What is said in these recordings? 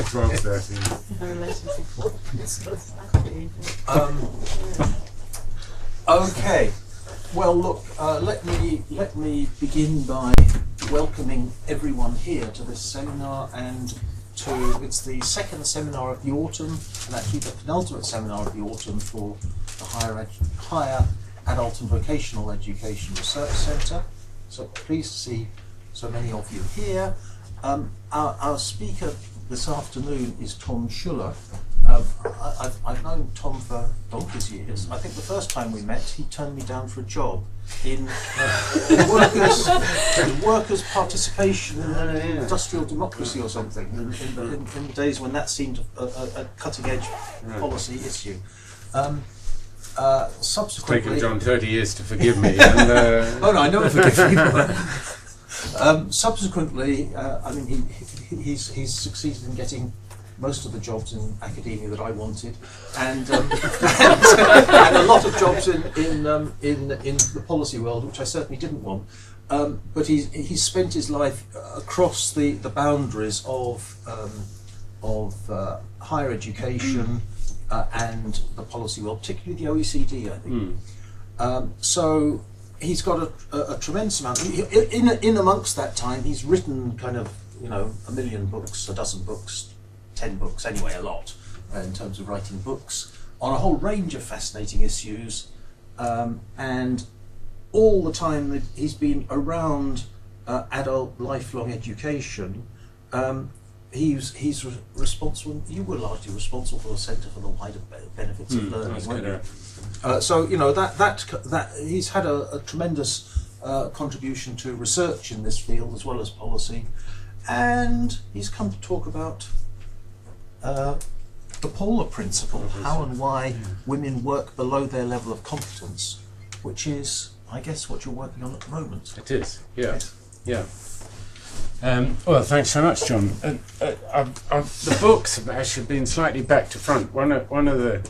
12:30. Okay. Well, look. Let me begin by welcoming everyone here to this seminar, and it's the second seminar of the autumn, and actually the penultimate seminar of the autumn for the Higher Adult and Vocational Education Research Centre. So pleased to see so many of you here. Our speaker this afternoon is Tom Schuller. I've known Tom for donkey's years. I think the first time we met, he turned me down for a job in workers' participation in industrial democracy or something, in days when that seemed a cutting-edge policy issue. Subsequently, it's taken John 30 years to forgive me. And, oh no, I never forgive you. Subsequently, I mean, he's succeeded in getting most of the jobs in academia that I wanted, and and a lot of jobs in the policy world, which I certainly didn't want. But he's spent his life across the boundaries of higher education and the policy world, particularly the OECD, I think. So he's got a tremendous amount. In amongst that time, he's written kind of, you know, 1 million books, a dozen books, 10 books, anyway, a lot in terms of writing books on a whole range of fascinating issues, and all the time that he's been around adult lifelong education, he's responsible. You were largely responsible for the Centre for the Wider Benefits of Learning, weren't you? So you know that he's had a tremendous contribution to research in this field as well as policy, and he's come to talk about the Paula Principle, how and why women work below their level of competence, which is, I guess, what you're working on at the moment. It is, yeah, yeah. Well, thanks so much, John. The books have actually been slightly back to front. One of the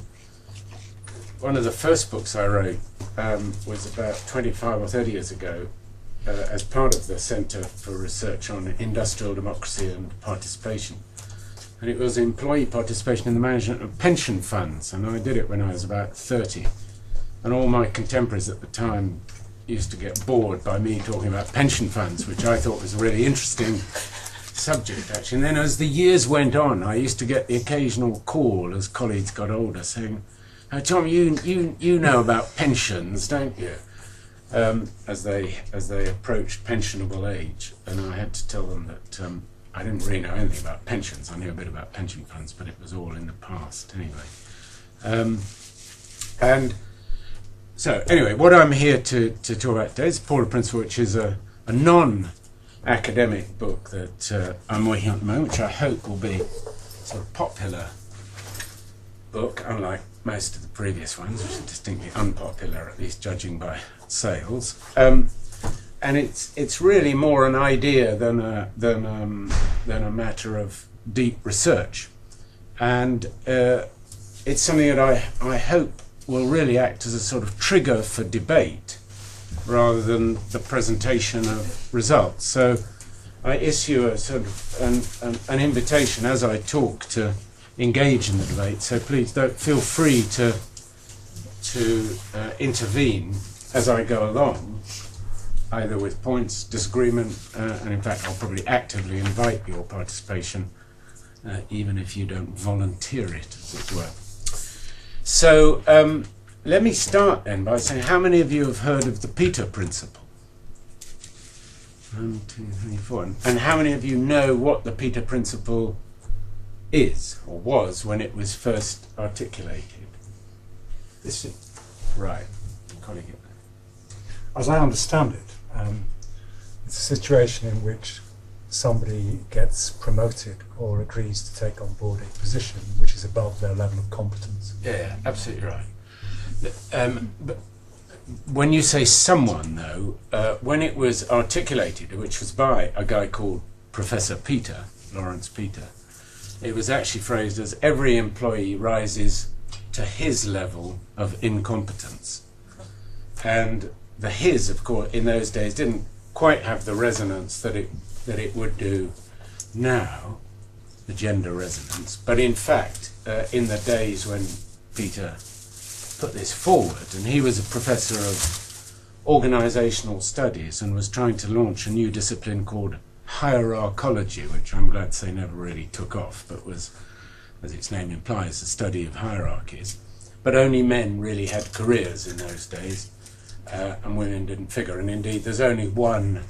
first books I wrote was about 25 or 30 years ago, as part of the Centre for Research on Industrial Democracy and Participation. And it was employee participation in the management of pension funds, and I did it when I was about 30. And all my contemporaries at the time used to get bored by me talking about pension funds, which I thought was a really interesting subject, actually. And then as the years went on, I used to get the occasional call as colleagues got older saying, "Oh, Tom, you know about pensions, don't you?" As they approached pensionable age. And I had to tell them that I didn't really know anything about pensions. I knew a bit about pension funds, but it was all in the past anyway. And so anyway, what I'm here to talk about today is Paula Principle, which is a non-academic book that I'm working on at the moment, which I hope will be a sort of popular book, unlike most of the previous ones, which are distinctly unpopular, at least judging by sales. And it's really more an idea than a matter of deep research, and it's something that I hope will really act as a sort of trigger for debate rather than the presentation of results. So I issue a sort of an invitation as I talk to engage in the debate. So please don't feel free to intervene as I go along, either with points, disagreement, and in fact I'll probably actively invite your participation, even if you don't volunteer it, as it were. So let me start then by saying, how many of you have heard of the Peter Principle? 1, 2, 3, 4. And how many of you know what the Peter Principle is, or was, when it was first articulated? This is right. Colleague. As I understand it, it's a situation in which somebody gets promoted or agrees to take on board a position which is above their level of competence. Yeah, absolutely right. But when you say someone, though, when it was articulated, which was by a guy called Professor Peter, Lawrence Peter, it was actually phrased as every employee rises to his level of incompetence. And the his, of course, in those days didn't quite have the resonance that it would do now. the gender resonance. But in fact, in the days when Peter put this forward, and he was a professor of organisational studies and was trying to launch a new discipline called hierarchology, which I'm glad to say never really took off, but was, as its name implies, the study of hierarchies. But only men really had careers in those days, and women didn't figure. And indeed, there's only one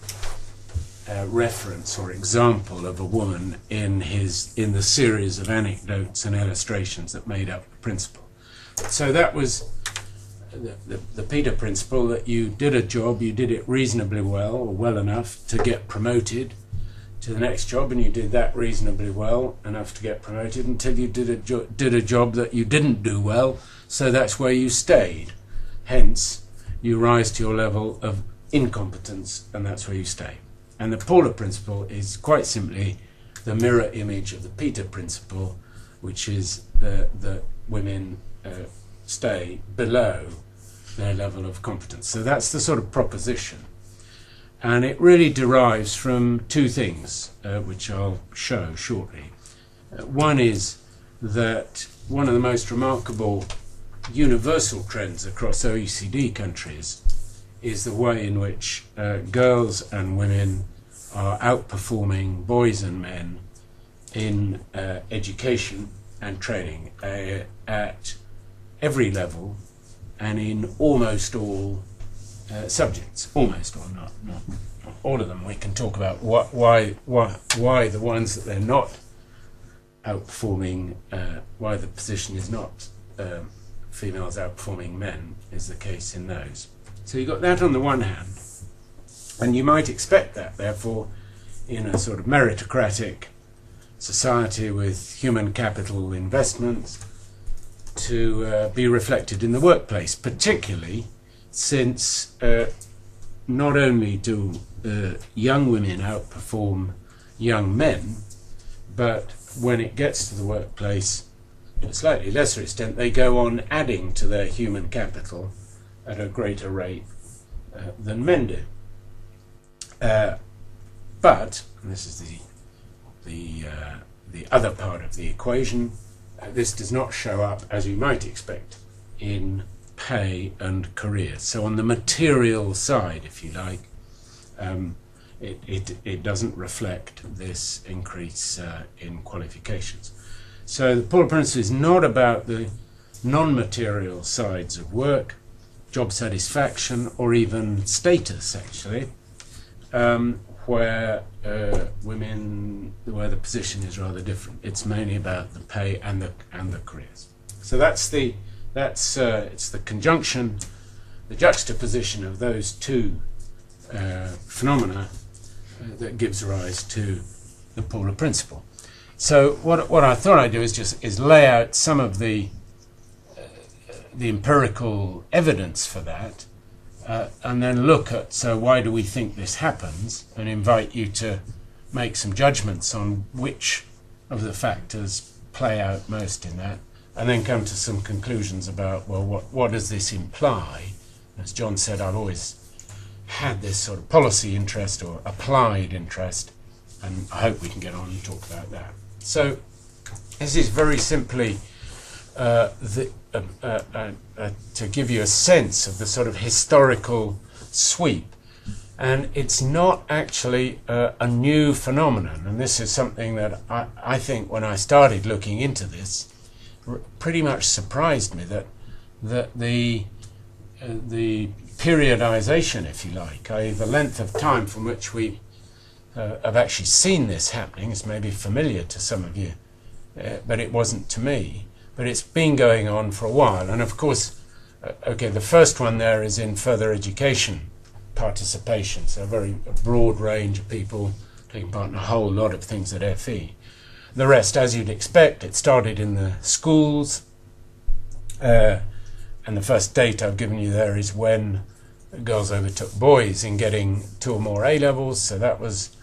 reference or example of a woman in the series of anecdotes and illustrations that made up the principle. So that was the Peter Principle, that you did a job, you did it reasonably well, or well enough to get promoted to the next job, and you did that reasonably well enough to get promoted until you did a job that you didn't do well, so that's where you stayed. Hence, you rise to your level of incompetence, and that's where you stay. And the Paula Principle is quite simply the mirror image of the Peter Principle, which is that women stay below their level of competence. So that's the sort of proposition. And it really derives from two things, which I'll show shortly. One is that one of the most remarkable universal trends across OECD countries is the way in which girls and women are outperforming boys and men in education and training at every level and in almost all subjects. Almost all, not all of them. We can talk about why the ones that they're not outperforming, why the position is not females outperforming men is the case in those. So you've got that on the one hand, and you might expect that, therefore, in a sort of meritocratic society with human capital investments, to be reflected in the workplace, particularly since not only do young women outperform young men, but when it gets to the workplace, to a slightly lesser extent, they go on adding to their human capital at a greater rate than men do. But, and this is the other part of the equation, this does not show up, as you might expect, in pay and careers. So on the material side, if you like, it doesn't reflect this increase in qualifications. So the Paula Principle is not about the non-material sides of work, job satisfaction, or even status, actually, where the position is rather different. It's mainly about the pay and the careers. So it's the conjunction, the juxtaposition of those two phenomena that gives rise to the Paula Principle. So what I thought I'd do is lay out some of the empirical evidence for that, and then look at, so why do we think this happens, and invite you to make some judgments on which of the factors play out most in that, and then come to some conclusions about, well, what does this imply? As John said, I've always had this sort of policy interest or applied interest, and I hope we can get on and talk about that. So this is very simply to give you a sense of the sort of historical sweep. And it's not actually a new phenomenon. And this is something that I think when I started looking into this, pretty much surprised me that the periodization, if you like, i.e. the length of time from which we have actually seen this happening, is maybe familiar to some of you, but it wasn't to me. But it's been going on for a while. And of course, the first one there is in further education participation. So a broad range of people taking part in a whole lot of things at FE. The rest, as you'd expect, it started in the schools. And the first date I've given you there is when girls overtook boys in getting 2 or more A-levels. So that was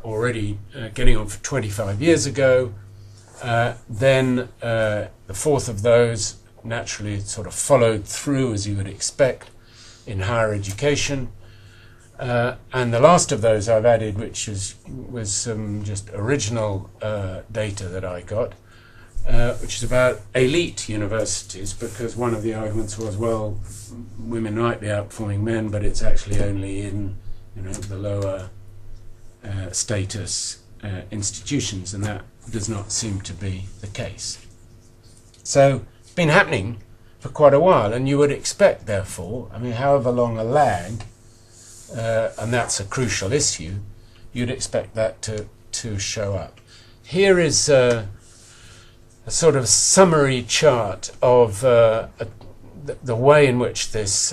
already getting on for 25 years ago. Then the fourth of those, naturally, sort of followed through as you would expect in higher education. And the last of those I've added, which was some just original data that I got, which is about elite universities, because one of the arguments was, well, women might be outperforming men, but it's actually only in the lower status institutions, and that does not seem to be the case. So it's been happening for quite a while, and you would expect, therefore, however long a lag, and that's a crucial issue, you'd expect that to show up. Here is a sort of summary chart of the way in which these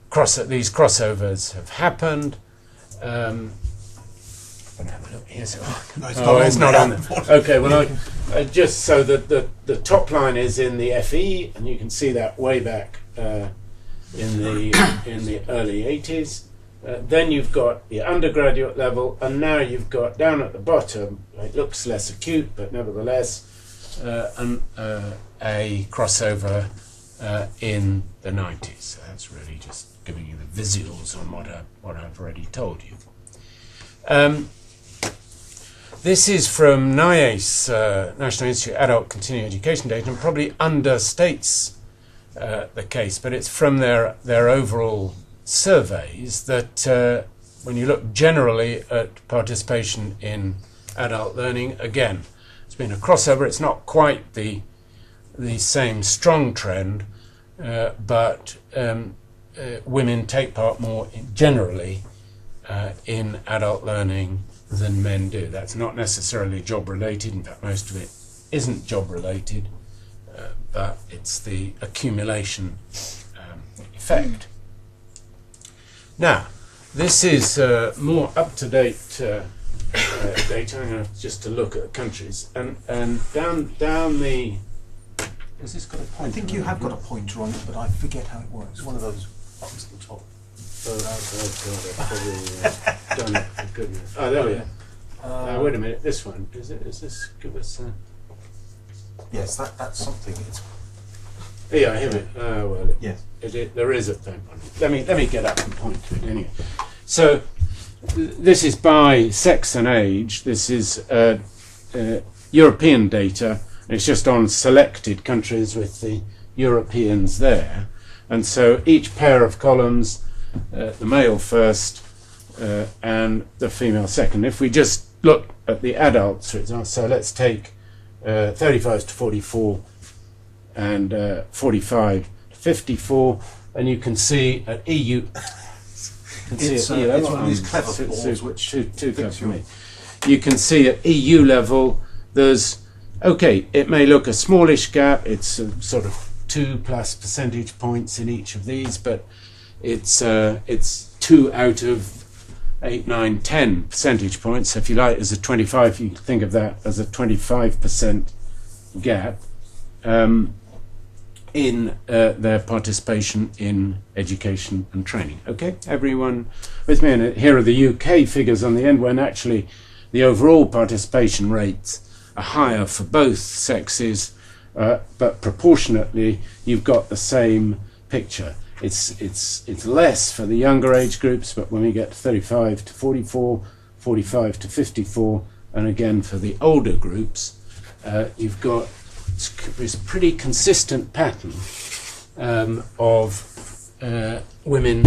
crossovers have happened. Have a look here. It's not on there. Okay, well, I just so that the top line is in the FE, and you can see that way back in the early 80s. Then you've got the undergraduate level, and now you've got down at the bottom. It looks less acute, but nevertheless, a crossover in the 90s. So that's really just giving you the visuals on what I've already told you. This is from NIACE, National Institute of Adult Continuing Education data, and probably understates the case, but it's from their overall surveys that when you look generally at participation in adult learning, again, it's been a crossover. It's not quite the same strong trend, but women take part more generally in adult learning than men do. That's not necessarily job related. In fact, most of it isn't job related, but it's the accumulation effect. Now, this is more up-to-date data. I'm going just to look at the countries, and down the. Has this got a pointer? I think you have got a pointer on it, but I forget how it works. One of those buttons at the top. Oh God, I've probably done it for goodness. Oh, there we are. Wait a minute, this one, is this, give us a... Yes, that's something. It's yeah, here it. Well, yes. There is a thing on it. Let me get up and point to it anyway. So, this is by sex and age. This is European data. It's just on selected countries with the Europeans there. And so each pair of columns, the male first and the female second. If we just look at the adults, for example, so let's take 35 to 44 and 45 to 54, and you can see at EU. It's one of these clever balls which too clever for me. You can see at EU level there's, okay, it may look a smallish gap, it's sort of 2+ percentage points in each of these, but it's 2 out of 8, 9, 10 percentage points. If you like, as a 25, you think of that as a 25% gap in their participation in education and training. Okay, everyone with me? And here are the UK figures on the end, when actually the overall participation rates are higher for both sexes, but proportionately you've got the same picture. It's less for the younger age groups, but when we get to 35 to 44, 45 to 54, and again for the older groups, you've got this pretty consistent pattern of women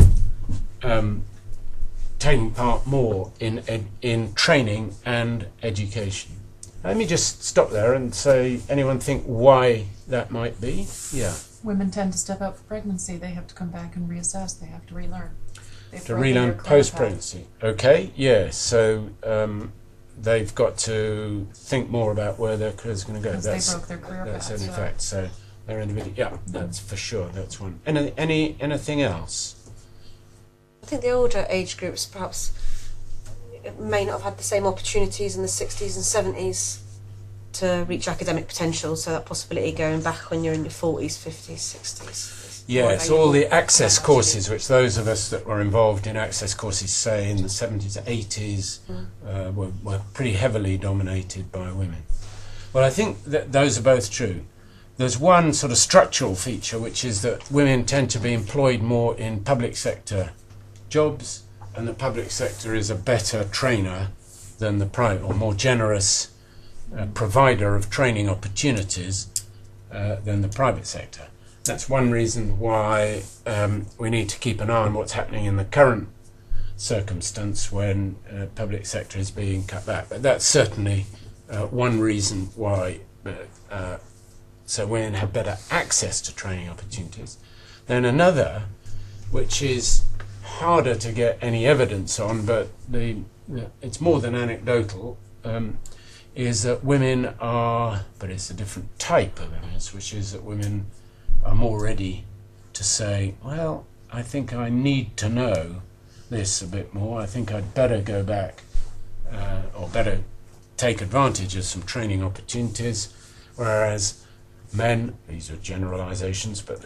taking part more in training and education. Let me just stop there and say, anyone think why that might be? Yeah. Women tend to step out for pregnancy. They have to come back and reassess. They have to relearn. To relearn post-pregnancy. Okay, yeah. So they've got to think more about where their career's going to go. Because they broke their career path. That's in fact. So they're individual. Yeah, that's for sure. That's one. Anything else? I think the older age groups perhaps may not have had the same opportunities in the 60s and 70s to reach academic potential, so that possibility going back when you're in your 40s, 50s, 60s. Yes, all the access courses, which those of us that were involved in access courses, say in the 70s, 80s, were pretty heavily dominated by women. Well, I think that those are both true. There's one sort of structural feature, which is that women tend to be employed more in public sector jobs, and the public sector is a better trainer than the private, or more generous provider of training opportunities than the private sector. That's one reason why we need to keep an eye on what's happening in the current circumstance when public sector is being cut back. But that's certainly one reason why so women have better access to training opportunities. Then another, which is harder to get any evidence on, but it's more than anecdotal, is that women are, but it's a different type of evidence, which is that women are more ready to say, well, I think I need to know this a bit more. I think I'd better go back or better take advantage of some training opportunities, whereas men, these are generalizations, but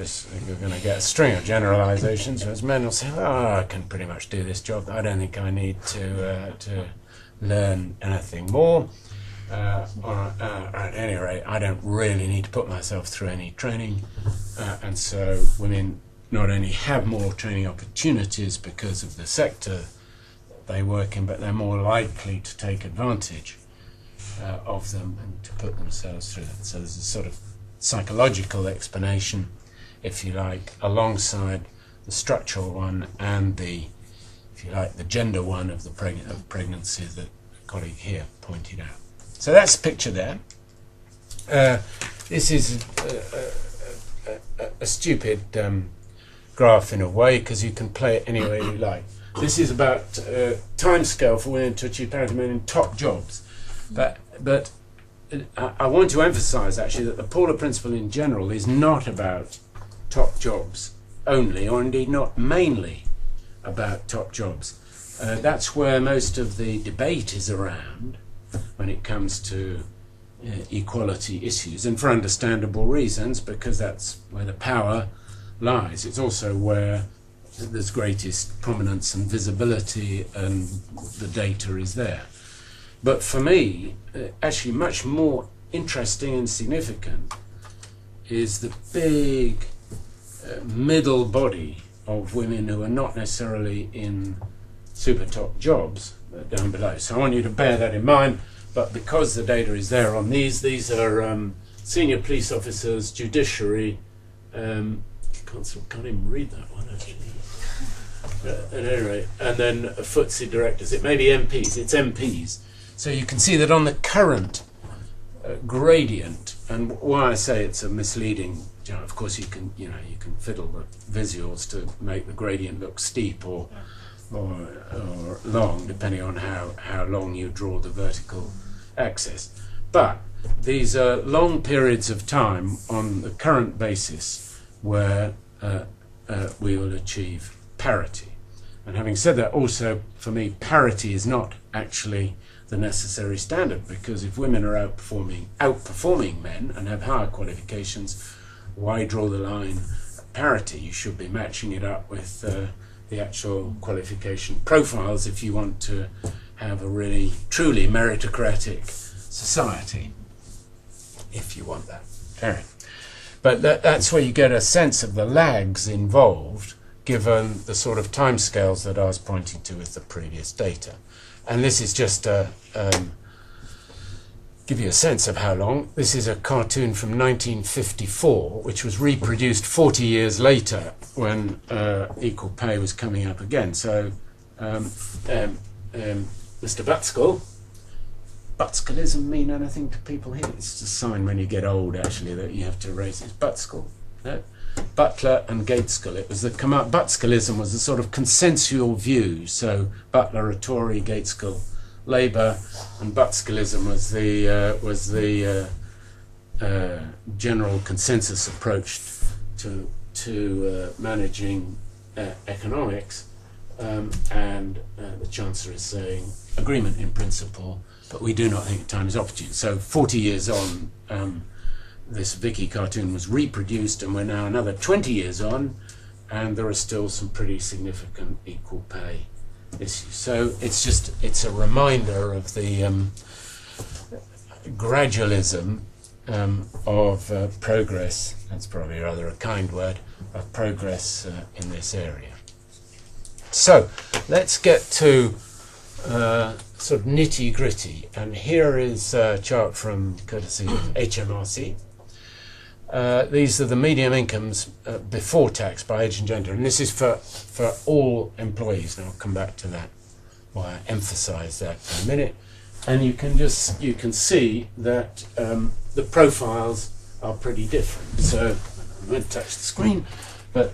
you're going to get a string of generalizations, whereas men will say, oh, I can pretty much do this job. I don't think I need to learn anything more. Or at any rate, I don't really need to put myself through any training. And so women not only have more training opportunities because of the sector they work in, but they're more likely to take advantage of them and to put themselves through that. So there's a sort of psychological explanation, if you like, alongside the structural one and the, if you like, the gender one of the pregnancy that a colleague here pointed out. So that's the picture there. This is a stupid graph in a way, because you can play it any way you like. This is about timescale for women to achieve parity men in top jobs. But I want to emphasise actually that the Paula Principle in general is not about top jobs only, or indeed not mainly about top jobs. That's where most of the debate is around when it comes to equality issues, and for understandable reasons, because that's where the power lies. It's also where there's greatest prominence and visibility, and the data is there. But for me, actually much more interesting and significant is the big middle body of women who are not necessarily in super top jobs down below. So I want you to bear that in mind, but because the data is there on these are senior police officers, judiciary, can't even read that one actually. At any rate, and then FTSE directors. It may be MPs, it's MPs. So you can see that on the current gradient, and why I say it's a misleading, of course you can fiddle with visuals to make the gradient look steep or long, depending on how long you draw the vertical axis. But these are long periods of time on the current basis where we will achieve parity. And having said that, also for me, parity is not actually the necessary standard, because if women are outperforming men and have higher qualifications, why draw the line at parity? You should be matching it up with the actual qualification profiles if you want to have a really truly meritocratic society, if you want that. Anyway, but that's where you get a sense of the lags involved, given the sort of timescales that I was pointing to with the previous data. And this is just to give you a sense of how long. This is a cartoon from 1954, which was reproduced 40 years later when equal pay was coming up again. So Mr. Butskellism mean anything to people here? It's a sign when you get old, actually, that you have to raise it. Butskill. No? Butler and Gateskill. It was the Butskellism was a sort of consensual view. So Butler a Tory, Gateskill Labour, and Butskellism was the general consensus approach to managing economics. And the Chancellor is saying agreement in principle, but we do not think time is opportune. So 40 years on, this Vicky cartoon was reproduced, and we're now another 20 years on, and there are still some pretty significant equal pay issues. So it's a reminder of the gradualism of progress. That's probably rather a kind word, of progress in this area. So let's get to sort of nitty gritty, and here is a chart from courtesy of HMRC. These are the median incomes before tax by age and gender, and this is for all employees, and I'll come back to that, why I emphasise that in a minute. And you can see that the profiles are pretty different. So I'm going to touch the screen, but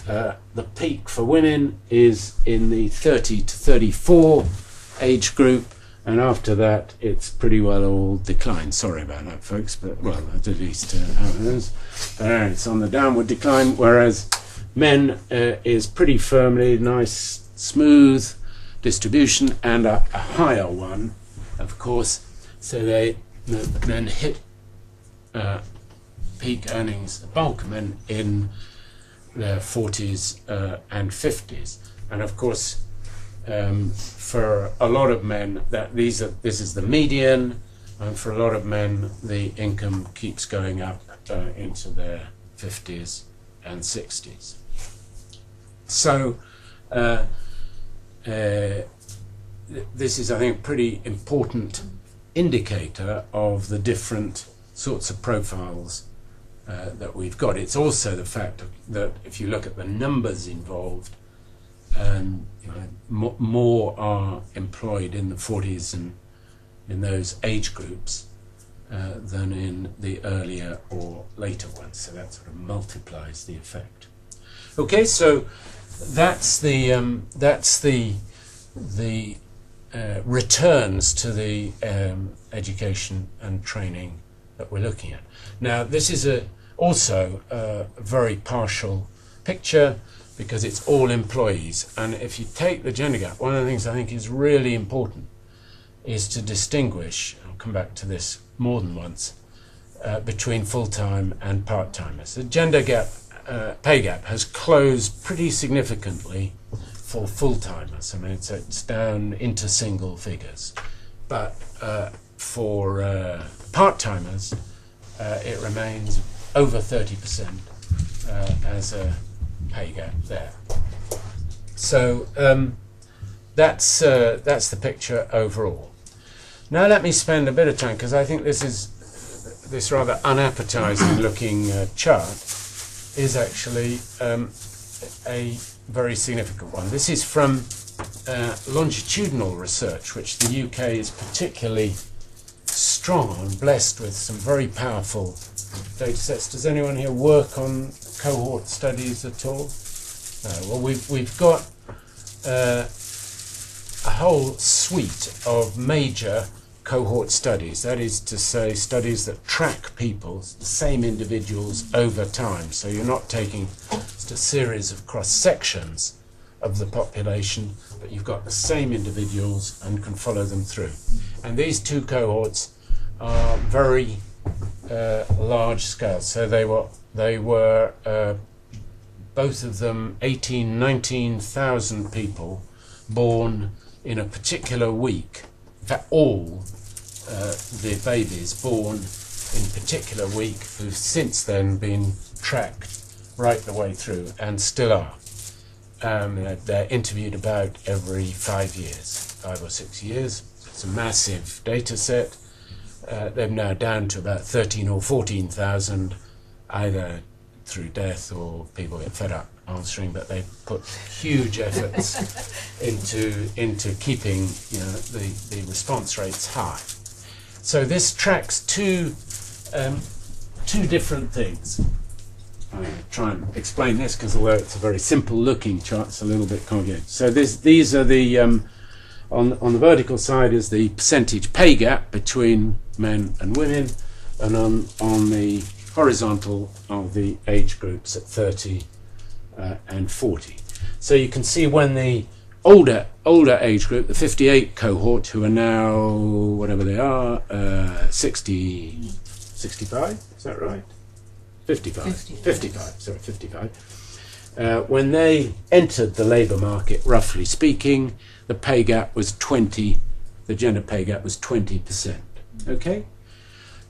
the peak for women is in the 30 to 34 age group, and after that it's pretty well all declined. Sorry about that, folks, but well, that's at least how it is. It's on the downward decline, whereas men is pretty firmly nice, smooth distribution, and a higher one, of course. So they then hit peak earnings, the bulk men in their 40s and 50s, and of course for a lot of men this is the median, and for a lot of men the income keeps going up into their 50s and 60s. So this is, I think, a pretty important indicator of the different sorts of profiles that we've got. It's also the fact that if you look at the numbers involved, more are employed in the 40s and in those age groups than in the earlier or later ones. So that sort of multiplies the effect. Okay, so that's the returns to the education and training that we're looking at. Now, this is also a very partial picture because it's all employees, and if you take the gender gap, one of the things I think is really important is to distinguish, I'll come back to this more than once, between full-time and part-timers. The gender gap, pay gap, has closed pretty significantly for full-timers. I mean, it's down into single figures, but for part-timers it remains over 30% as a pay gap there. So that's the picture overall. Now let me spend a bit of time, because I think this rather unappetizing looking chart is actually a very significant one. This is from longitudinal research, which the UK is particularly strong on, blessed with some very powerful data sets. Does anyone here work on cohort studies at all? No. Well, we've got a whole suite of major cohort studies. That is to say, studies that track people, the same individuals, over time. So you're not taking just a series of cross sections of the population, but you've got the same individuals and can follow them through. And these two cohorts are very large scale. So they were both of them 19,000 people born in a particular week. In fact, all the babies born in a particular week who've since then been tracked right the way through and still are. They're interviewed about every 5 years, 5 or 6 years. It's a massive data set. They're now down to about 13 or 14,000, either through death or people get fed up answering, but they put huge efforts into keeping the response rates high. So this tracks two different things. I'm going to try and explain this because although it's a very simple looking chart, it's a little bit complicated. So these are the on the vertical side is the percentage pay gap between men and women, and on the horizontal are the age groups at 30 and 40. So you can see when the older age group, the 58 cohort, who are now whatever they are, 65, is that right? 55. When they entered the labour market, roughly speaking, the pay gap was 20. The gender pay gap was 20%. Okay,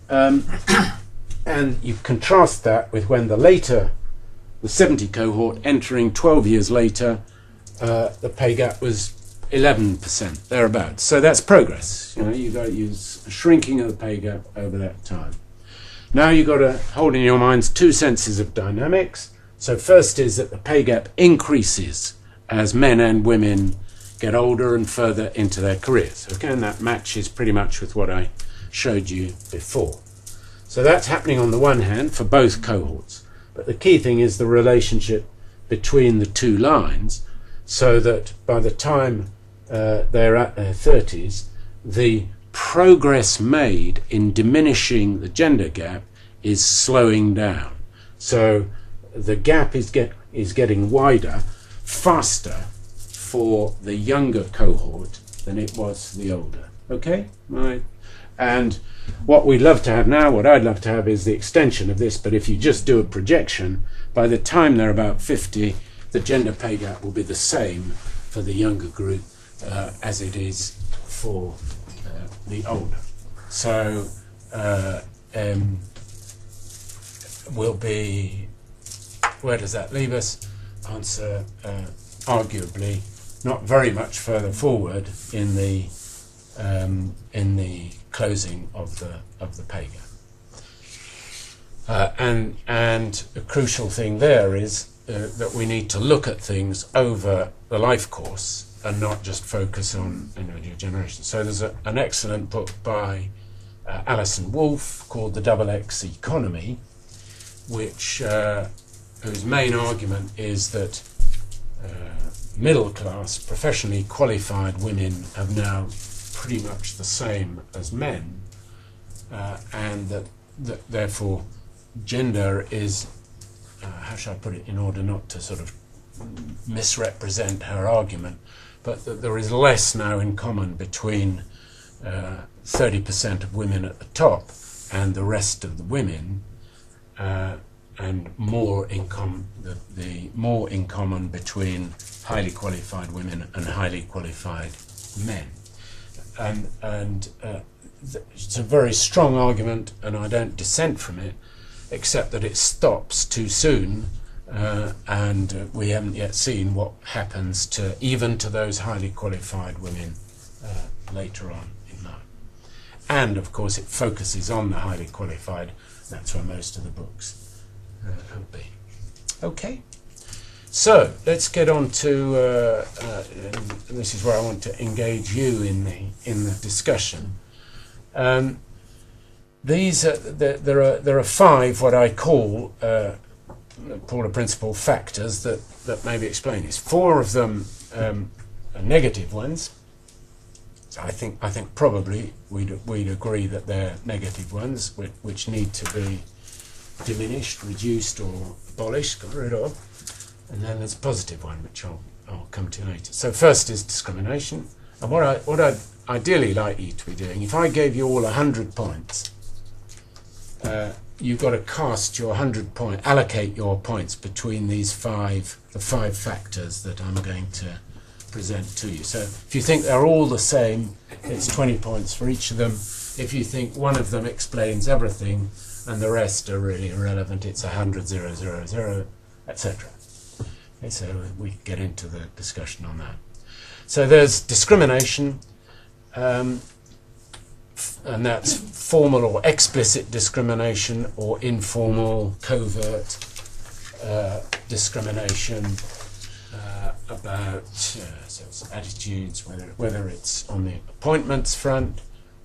and you contrast that with when the 70 cohort entering 12 years later, the pay gap was 11%, thereabouts. So that's progress. You know, you've got to use a shrinking of the pay gap over that time. Now you've got to hold in your minds two senses of dynamics. So first is that the pay gap increases as men and women get older and further into their careers. Again, that matches pretty much with what I showed you before. So that's happening on the one hand for both cohorts. But the key thing is the relationship between the two lines, so that by the time they're at their 30s, the progress made in diminishing the gender gap is slowing down. So the gap is getting wider faster for the younger cohort than it was for the older. Okay? Right. And what we'd love to have now, what I'd love to have, is the extension of this, but if you just do a projection, by the time they're about 50, the gender pay gap will be the same for the younger group as it is for the older. So will be, where does that leave us? Answer, arguably not very much further forward in the closing of the pay gap. And a crucial thing there is that we need to look at things over the life course and not just focus on individual generations. So there's an excellent book by Alison Wolfe called The Double X Economy, which whose main argument is that middle class, professionally qualified women have now pretty much the same as men, and that therefore gender is, how shall I put it in order not to sort of misrepresent her argument, but that there is less now in common between 30% of women at the top and the rest of the women, and more in more in common between highly qualified women and highly qualified men. And it's a very strong argument, and I don't dissent from it, except that it stops too soon, and we haven't yet seen what happens to even to those highly qualified women later on in life. And of course it focuses on the highly qualified. That's where most of the books will be. Okay, so let's get on to this is where I want to engage you in the discussion. These there are five what I call Paula Principle factors that maybe explain this. Four of them are negative ones. So I think probably we'd agree that they're negative ones which need to be diminished, reduced, or abolished, got rid of. And then there's a positive one which I'll come to later. So first is discrimination. And what I'd ideally like you to be doing, if I gave you all 100 points, you've got to cast your 100 point, allocate your points between the five factors that I'm going to present to you. So if you think they're all the same, it's 20 points for each of them. If you think one of them explains everything and the rest are really irrelevant, it's 100, 0, 0, 0, etc. Okay, so we get into the discussion on that. So there's discrimination, and that's formal or explicit discrimination, or informal, covert discrimination about so it's attitudes, whether it's on the appointments front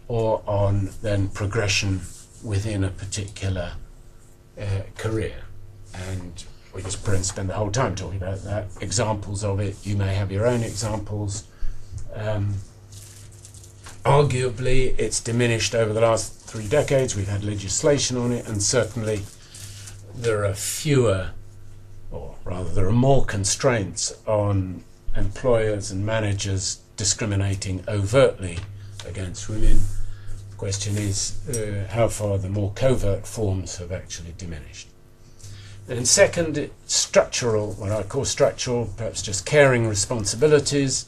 or on then progression within a particular career. And we just spend the whole time talking about that. Examples of it, you may have your own examples. Arguably, it's diminished over the last 3 decades. We've had legislation on it, and certainly there are fewer, or rather there are more constraints on employers and managers discriminating overtly against women. The question is how far the more covert forms have actually diminished. And second, structural, what I call structural, perhaps just caring responsibilities.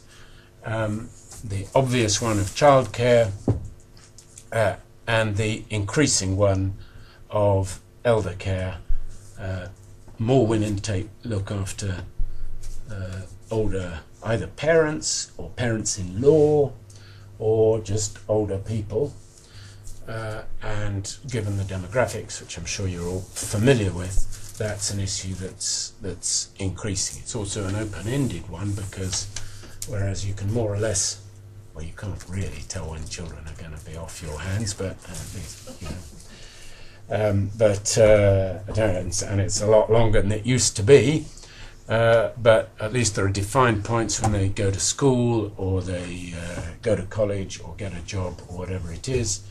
The obvious one of childcare, and the increasing one of elder care. More women look after older either parents or parents-in-law or just older people. And given the demographics, which I'm sure you're all familiar with, that's an issue that's increasing. It's also an open-ended one because whereas you can more or less, well, you can't really tell when children are going to be off your hands, but at least, you know. And it's a lot longer than it used to be. But at least there are defined points when they go to school or they go to college or get a job or whatever it is.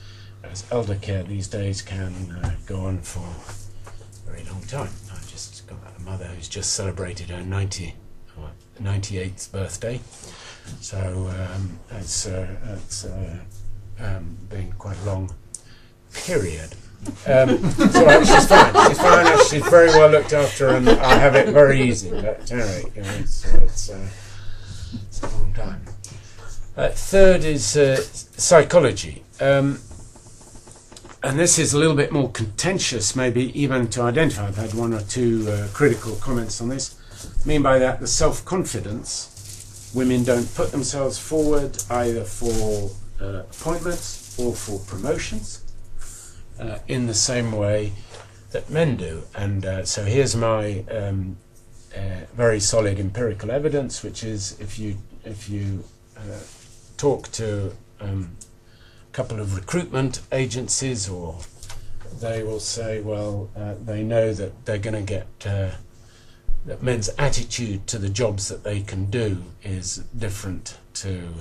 As elder care these days can go on for a very long time. I've just got a mother who's just celebrated her 98th birthday, so it's been quite a long period. So she's fine. She's fine. She's very well looked after, and I have it very easy. But anyway, you know, it's a long time. Third is psychology. And this is a little bit more contentious, maybe even to identify. I've had one or two critical comments on this. I mean by that the self-confidence. Women don't put themselves forward either for appointments or for promotions in the same way that men do. And so here's my very solid empirical evidence, which is if you talk to couple of recruitment agencies, or they will say, well, they know that they're going to get that men's attitude to the jobs that they can do is different to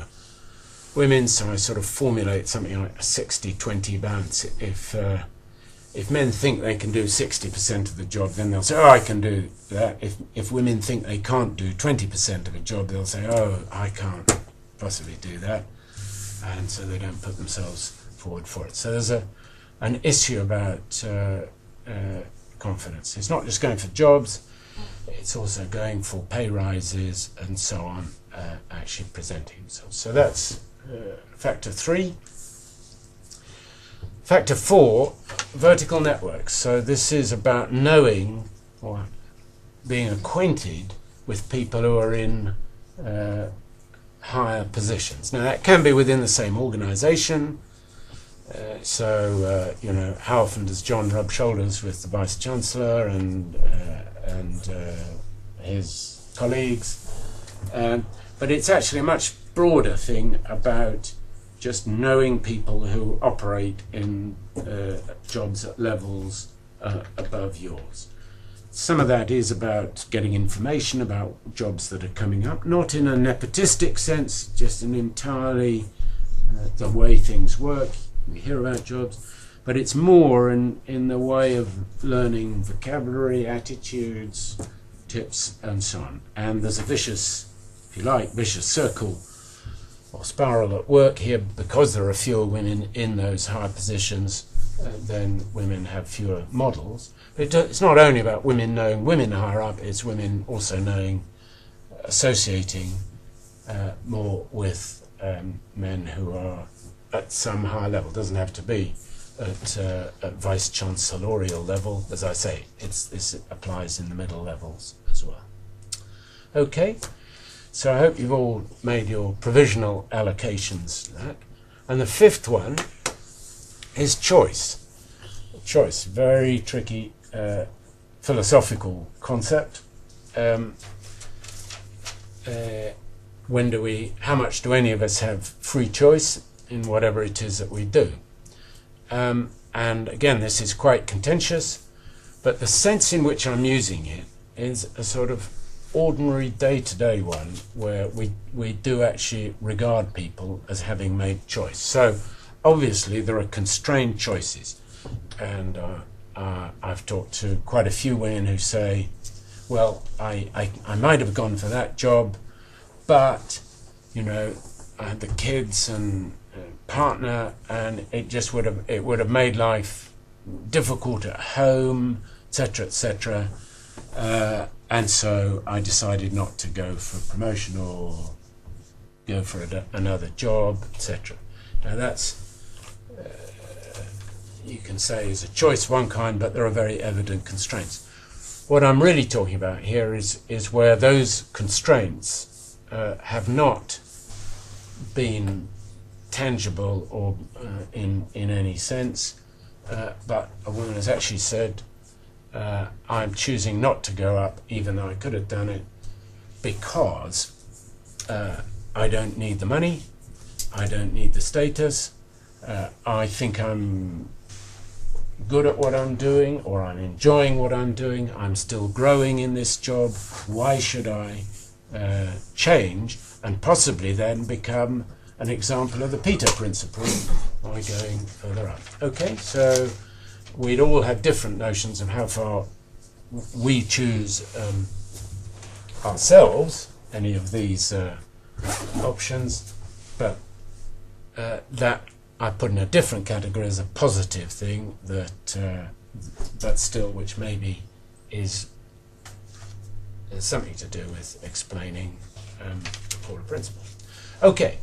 women's. So I sort of formulate something like a 60-20 balance. If men think they can do 60% of the job, then they'll say, oh, I can do that. If women think they can't do 20% of a job, they'll say, oh, I can't possibly do that. And so they don't put themselves forward for it. So there's an issue about confidence. It's not just going for jobs, it's also going for pay rises and so on, actually presenting themselves. So that's factor 3. Factor 4, vertical networks. So this is about knowing or being acquainted with people who are in higher positions. Now that can be within the same organisation. You know, how often does John rub shoulders with the Vice Chancellor and his colleagues? But it's actually a much broader thing about just knowing people who operate in jobs at levels above yours. Some of that is about getting information about jobs that are coming up, not in a nepotistic sense, just in entirely the way things work. We hear about jobs, but it's more in the way of learning vocabulary, attitudes, tips, and so on. And there's a vicious, if you like, vicious circle or spiral at work here, because there are fewer women in those higher positions. Then women have fewer models. But it's not only about women knowing women higher up, it's women also knowing, associating more with men who are at some higher level. It doesn't have to be at vice-chancellorial level. As I say, this applies in the middle levels as well. Okay, so I hope you've all made your provisional allocations to that. And the 5th one is choice. Choice, very tricky philosophical concept. How much do any of us have free choice in whatever it is that we do? And again, this is quite contentious, but the sense in which I'm using it is a sort of ordinary day-to-day one where we do actually regard people as having made choice. So obviously there are constrained choices, and I've talked to quite a few women who say, well, I might have gone for that job, but you know, I had the kids and partner, and it would have made life difficult at home, etc., and so I decided not to go for a promotion or go for another job, etc. Now that's you can say is a choice one kind, but there are very evident constraints. What I'm really talking about here is where those constraints have not been tangible or in any sense, but a woman has actually said, I'm choosing not to go up even though I could have done it because I don't need the money, I don't need the status, I think I'm good at what I'm doing, or I'm enjoying what I'm doing, I'm still growing in this job, why should I change and possibly then become an example of the Peter Principle by going further up. Okay, so we'd all have different notions of how far we choose ourselves, any of these options, but that I put in a different category as a positive thing that, but still, which maybe is something to do with explaining the Paula Principle. Okay,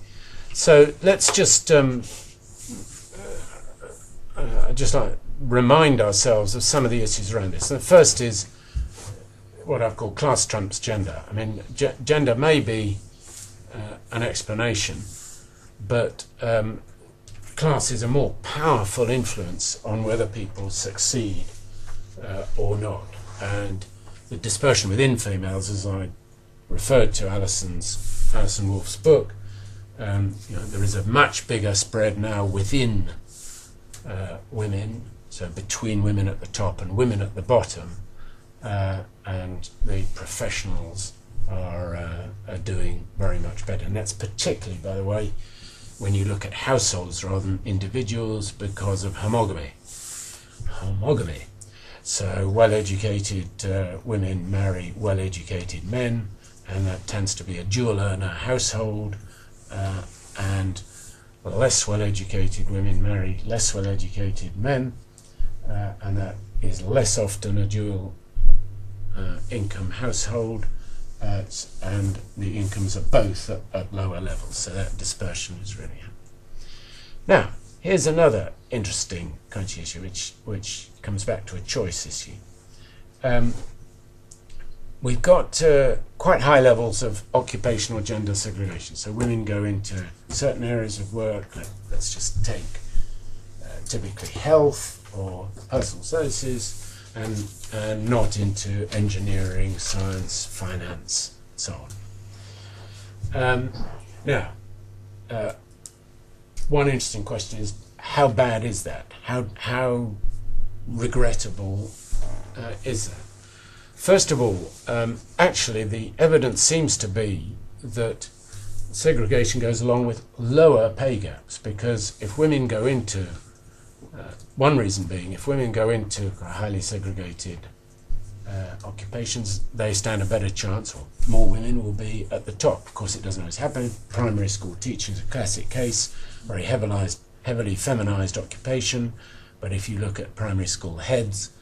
so let's just like remind ourselves of some of the issues around this. The first is what I've called class trumps gender. I mean, gender may be an explanation, but class is a more powerful influence on whether people succeed or not. And the dispersion within females, as I referred to Alison Wolf's book, there is a much bigger spread now within women, so between women at the top and women at the bottom, and the professionals are doing very much better. And that's particularly, by the way, when you look at households rather than individuals, because of homogamy. So well-educated women marry well-educated men, and that tends to be a dual earner household, and less well-educated women marry less well-educated men, and that is less often a dual income household, and the incomes are both at lower levels, so that dispersion is really happening. Now, here's another interesting kind of issue, which comes back to a choice issue. We've got quite high levels of occupational gender segregation. So women go into certain areas of work, let's just take typically health or personal services, and not into engineering, science, finance, and so on. Now, one interesting question is, how bad is that? How regrettable is that? First of all, actually the evidence seems to be that segregation goes along with lower pay gaps, because if women go into, one reason being, if women go into highly segregated occupations, they stand a better chance, or more women will be at the top. Of course, it doesn't always happen. Primary school teaching is a classic case, very heavily feminized occupation, but if you look at primary school heads,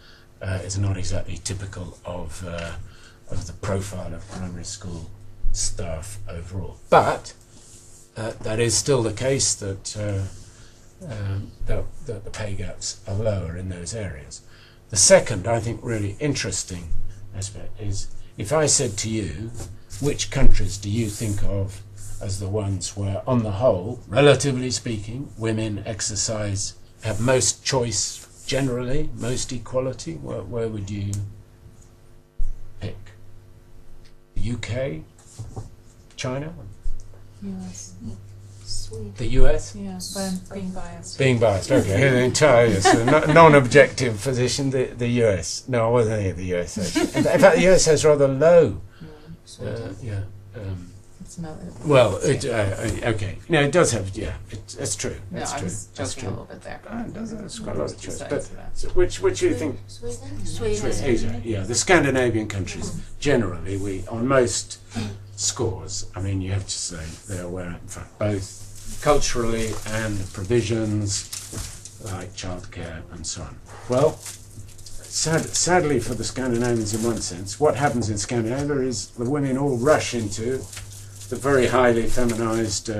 it's not exactly typical of the profile of primary school staff overall. But that is still the case that the pay gaps are lower in those areas. The second, I think, really interesting aspect is, if I said to you, which countries do you think of as the ones where, on the whole, relatively speaking, women have most choice generally, most equality, where would you pick? The UK? China? US. Sweden. The US? Yeah, but I'm being biased. Being biased, okay. The entire US, so non-objective position, the US. No, I wasn't thinking of the US, actually. In fact, the US has rather low. It's not. Well, okay. No, it does have, it's true. No, That's I true. was That's joking a true. little bit there. It does have quite a lot of choice. Besides But that. so which do you think? Sweden. Asia, yeah, the Scandinavian countries, generally, we, on most scores, I mean, you have to say they're where, in fact, both culturally and provisions like childcare and so on. Well, sadly for the Scandinavians in one sense, what happens in Scandinavia is the women all rush into the very highly feminized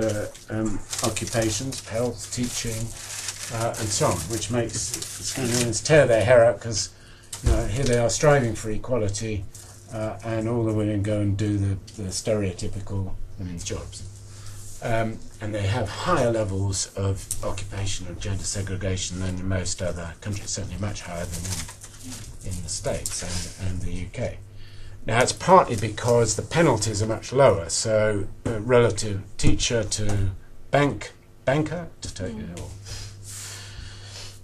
occupations, health, teaching, and so on, which makes the Scandinavians tear their hair out, because here they are striving for equality, and all the women go and do the stereotypical women's jobs. And they have higher levels of occupation and gender segregation than in most other countries, certainly much higher than in the States and the UK. Now, it's partly because the penalties are much lower, so relative teacher to banker, to take or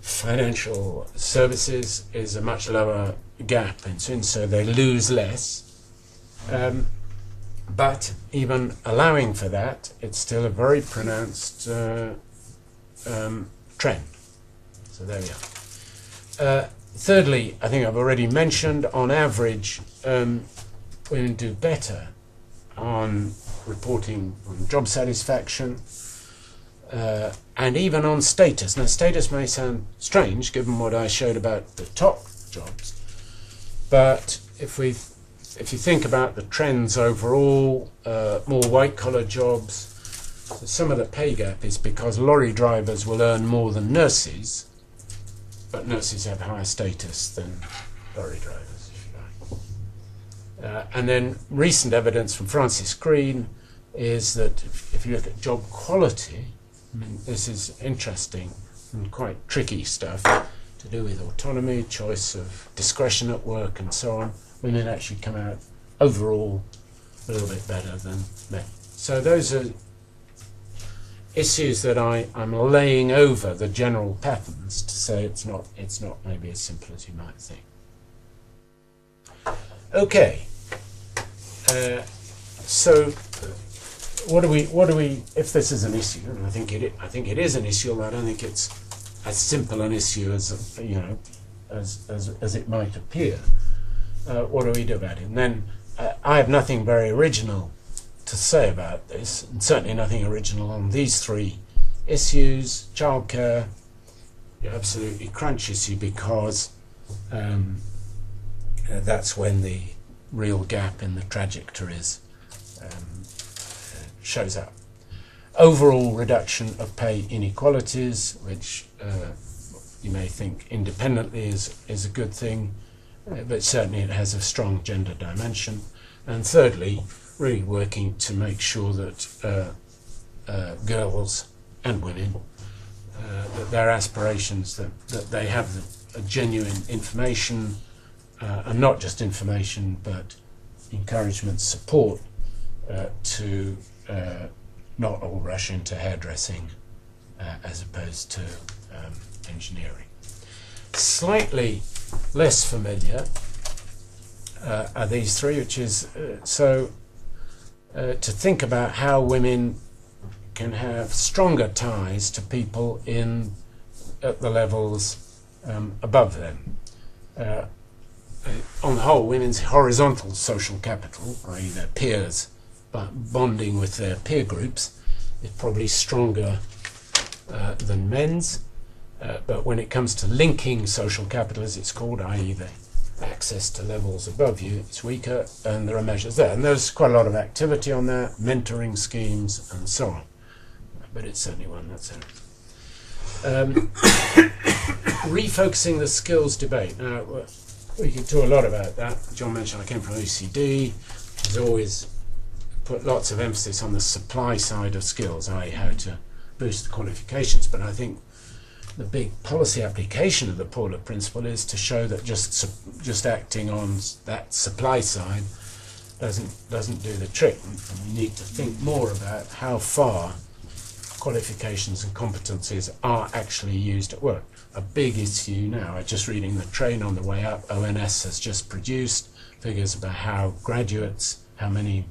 financial services is a much lower gap, and so they lose less. But even allowing for that, it's still a very pronounced trend. So there we are. Thirdly, I think I've already mentioned, on average, women do better on reporting on job satisfaction and even on status. Now, status may sound strange given what I showed about the top jobs, but if you think about the trends overall, more white-collar jobs, some of the pay gap is because lorry drivers will earn more than nurses, but nurses have higher status than lorry drivers, if you like. And then recent evidence from Francis Green is that if you look at job quality, I mean, this is interesting and quite tricky stuff to do with autonomy, choice of discretion at work and so on. Women actually come out overall a little bit better than men. So those are issues that I'm laying over the general patterns to say it's not maybe as simple as you might think. Okay. So what do we if this is an issue, and I think it is an issue, although I don't think it's as simple an issue as as it might appear. What do we do about it? And then I have nothing very original to say about this, and certainly nothing original on these three issues. Childcare, absolutely crunch issue, because that's when the real gap in the trajectories shows up. Overall reduction of pay inequalities, which you may think independently is a good thing, but certainly it has a strong gender dimension. And thirdly, really working to make sure that girls and women, that their aspirations, that they have a genuine information, and not just information, but encouragement, support to not all rush into hairdressing as opposed to engineering. Slightly less familiar are these three, which is to think about how women can have stronger ties to people at the levels above them. On the whole, women's horizontal social capital, i.e. their peers, but bonding with their peer groups, is probably stronger than men's. But when it comes to linking social capital, as it's called, i.e. the access to levels above you, it's weaker, and there are measures there. And there's quite a lot of activity on that, mentoring schemes and so on. But it's certainly one that's in it. Refocusing the skills debate. Now, we can talk a lot about that. John mentioned I came from OECD. There's always put lots of emphasis on the supply side of skills, i.e. how to boost the qualifications. But I think the big policy application of the Paula Principle is to show that just acting on that supply side doesn't do the trick. And we need to think more about how far qualifications and competencies are actually used at work. A big issue now, I'm just reading the train on the way up, ONS has just produced figures about how many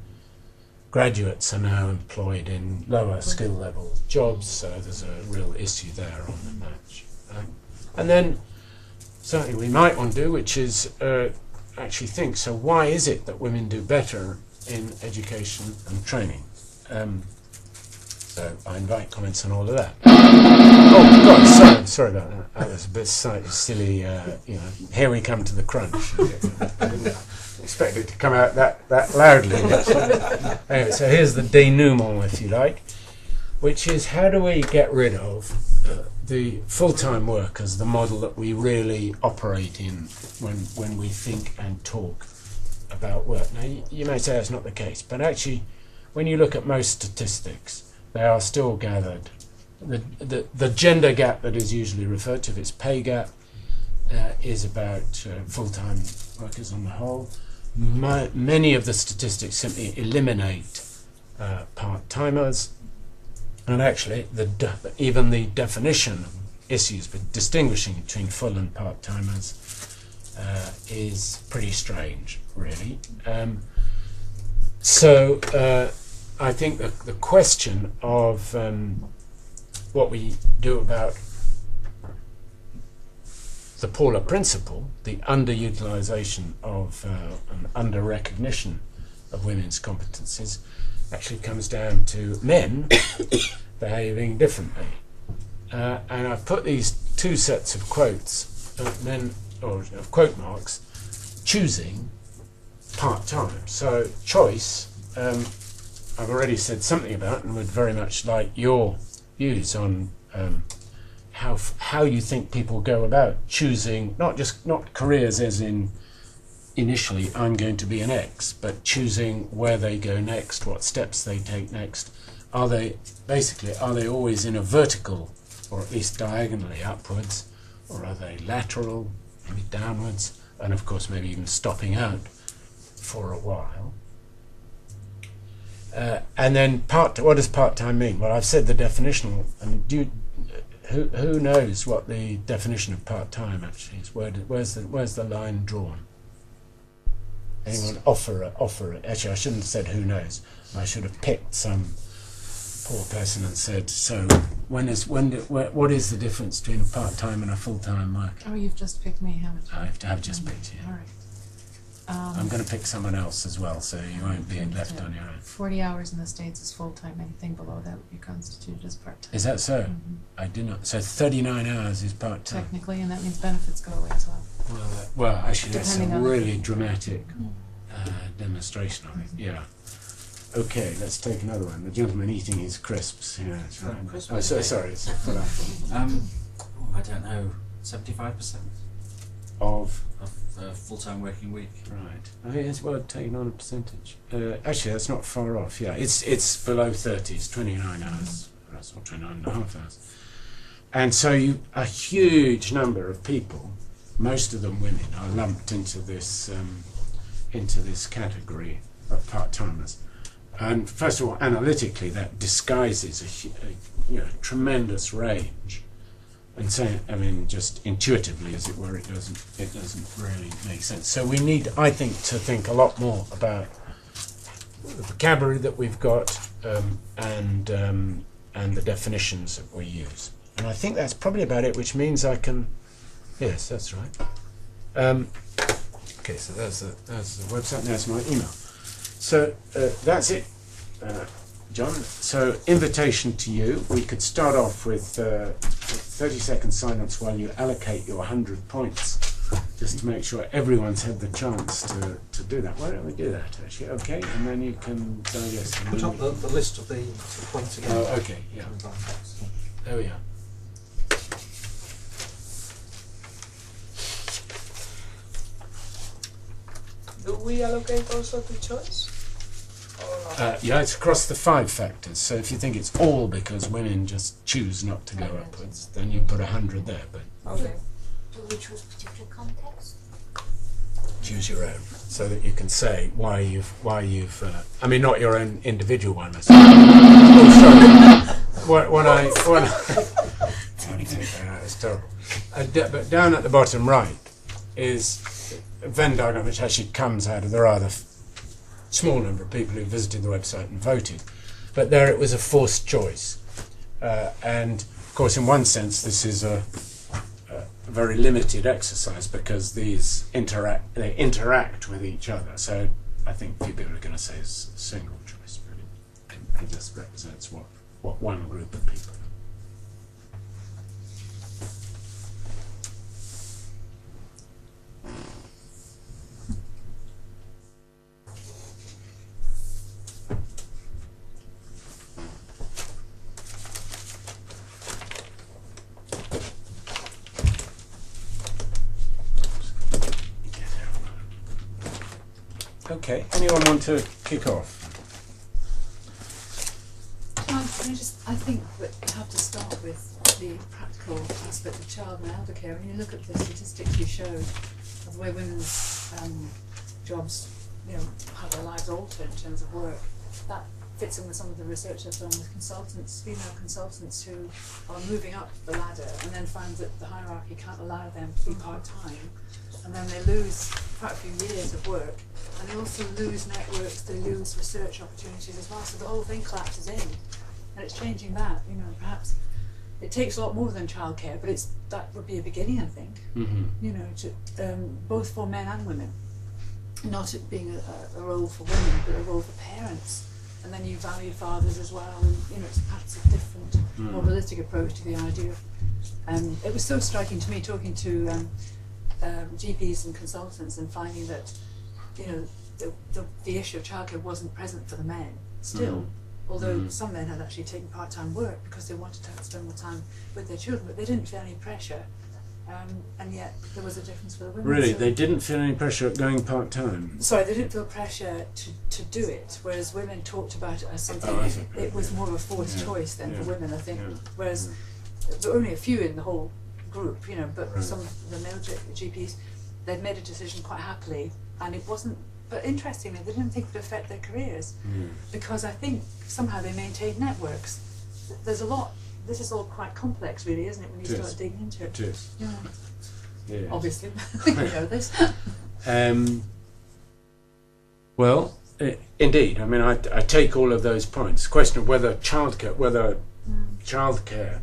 graduates are now employed in lower skill level jobs, so there's a real issue there on the match. And then something we might want to do, which is actually think, so why is it that women do better in education and training? So I invite comments on all of that. Oh God, sorry about that. That was a bit slightly silly. Here we come to the crunch. I didn't expect it to come out that loudly. Anyway, so here's the denouement, if you like, which is how do we get rid of the full-time work as the model that we really operate in when we think and talk about work. Now, you may say that's not the case, but actually when you look at most statistics, they are still gathered. The gender gap that is usually referred to, its pay gap, is about full-time workers on the whole. Many of the statistics simply eliminate part-timers, and actually even the definition of issues with distinguishing between full and part-timers is pretty strange, really. So I think the question of what we do about the Paula Principle, the underutilization of and under-recognition of women's competencies, actually comes down to men behaving differently. And I've put these two sets of quotes, men, or of quote marks, choosing part-time. So choice, I've already said something about, and would very much like your views on how you think people go about choosing, not careers as in initially I'm going to be an X, but choosing where they go next, what steps they take next. Are they always in a vertical, or at least diagonally upwards, or are they lateral, maybe downwards, and of course maybe even stopping out for a while. And then what does part-time mean? Well, I've said the definitional, and who knows what the definition of part-time actually is? Where's the line drawn? Anyone offer it? Actually, I shouldn't have said who knows. I should have picked some poor person and said, so what is the difference between a part-time and a full-time worker? Oh, you've just picked me, haven't you? I've just picked you. All right. I'm going to pick someone else as well, so you won't be left on your own. 40 hours in the States is full-time. Anything below that would be constituted as part-time. Is that so? Mm-hmm. I do not. So 39 hours is part-time. Technically, and that means benefits go away as well. Well, actually, that's a Depending on really dramatic demonstration of it. Yeah. Okay, let's take another one. The gentleman eating his crisps. Yeah, that's right. Crisps, Oh, okay. sorry. It's a I don't know, 75% of of full-time working week. right. Oh, yes. Well, taking on a percentage. Actually, that's not far off. Yeah, it's below 30. It's 29 hours. That's not 29 and a half hours. And so a huge number of people, most of them women, are lumped into this category of part-timers. And first of all, analytically, that disguises a tremendous range. And so, I mean, just intuitively, as it were, it doesn't really make sense. So we need, I think, to think a lot more about the vocabulary that we've got and the definitions that we use. And I think that's probably about it, which means I can. Yes, that's right. Okay, so there's the website. There's my email. So that's it, John. So invitation to you. We could start off with 30-second silence while you allocate your 100 points, just to make sure everyone's had the chance to do that. Why don't we do that, actually? Okay, and then you can digest. Put up the list of the points again. Oh, okay, yeah. There we are. Do we allocate also to choice? Yeah, it's across the 5 factors. So if you think it's all because women just choose not to go upwards, then you put 100 there. But Okay. Do we choose particular context? choose your own, so that you can say why you've. I mean, not your own individual one. Oh, sorry. When I it's terrible. But down at the bottom right is a Venn diagram which actually comes out of the rather small number of people who visited the website and voted. But there it was a forced choice. And of course, in one sense, this is a very limited exercise because they interact with each other. So I think few people are going to say it's a single choice, but it just represents what one group of people. Okay, anyone want to kick off? I think that you have to start with the practical aspect of child and elder care. When you look at the statistics you showed of the way women's jobs, have their lives altered in terms of work, that fits in with some of the research I've done with consultants, female consultants who are moving up the ladder and then find that the hierarchy can't allow them to be part-time, and then they lose quite a few years of work, and they also lose networks, they lose research opportunities as well, so the whole thing collapses in, and it's changing that. Perhaps it takes a lot more than childcare, but that would be a beginning, I think. Both for men and women, not it being a role for women, but a role for parents. And then you value fathers as well, and it's perhaps a different, more holistic approach to the idea. It was so striking to me talking to GPs and consultants and finding that the issue of childcare wasn't present for the men still, although some men had actually taken part-time work because they wanted to spend more time with their children, but they didn't feel any pressure. And yet there was a difference for the women. Really, so they didn't feel any pressure at going part-time? Sorry, they didn't feel pressure to do it, whereas women talked about it as something, it was more of a forced choice than for women, I think, whereas there were only a few in the whole group, but some of the male GPs, they'd made a decision quite happily, and it wasn't, but interestingly, they didn't think it would affect their careers, because I think somehow they maintained networks. There's a lot. This is all quite complex, really, isn't it, when you start digging into it? It is. Yeah. Obviously, you know this. Well, indeed. I mean, I take all of those points. The question of whether childcare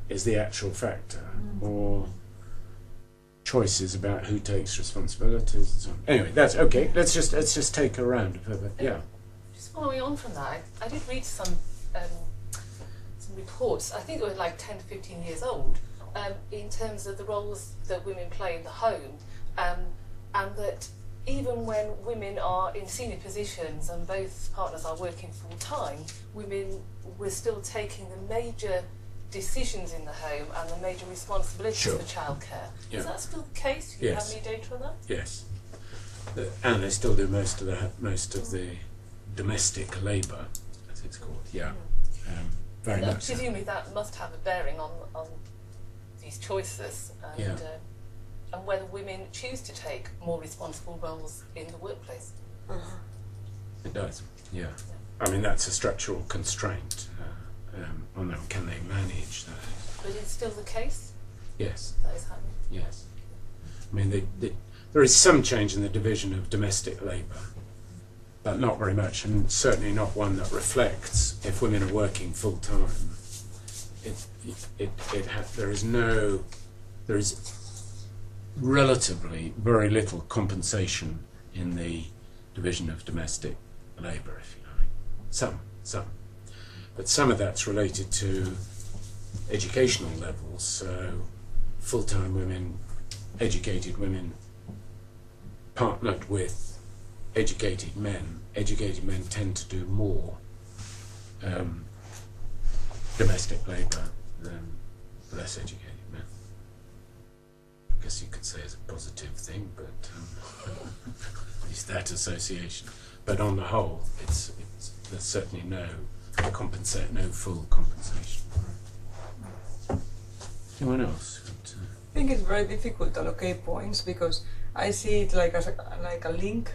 is the actual factor, or choices about who takes responsibilities and so on. Anyway, that's okay. Let's just take a round of it. Yeah. Just following on from that, I did read some reports, I think they were like 10 to 15 years old, in terms of the roles that women play in the home, and that even when women are in senior positions and both partners are working full time, women were still taking the major decisions in the home and the major responsibilities for childcare. Yeah. Is that still the case? Do you have any data on that? Yes. And they still do most of the domestic labour, as it's called. Yeah. Very much so. Presumably that must have a bearing on these choices and whether women choose to take more responsible roles in the workplace. It does, yeah. I mean, that's a structural constraint on them. Can they manage that? But it's still the case? Yes. That is happening? Yes. I mean, there is some change in the division of domestic labour, but not very much, and certainly not one that reflects if women are working full time. There is relatively very little compensation in the division of domestic labour, if you like. Some, but some of that's related to educational levels. So, full-time women, educated women, partnered with educated men tend to do more domestic labour than less educated men. I guess you could say it's a positive thing, but at least that association. But on the whole, there's certainly no full compensation. Anyone else? I think it's very difficult to allocate points because I see it like a link.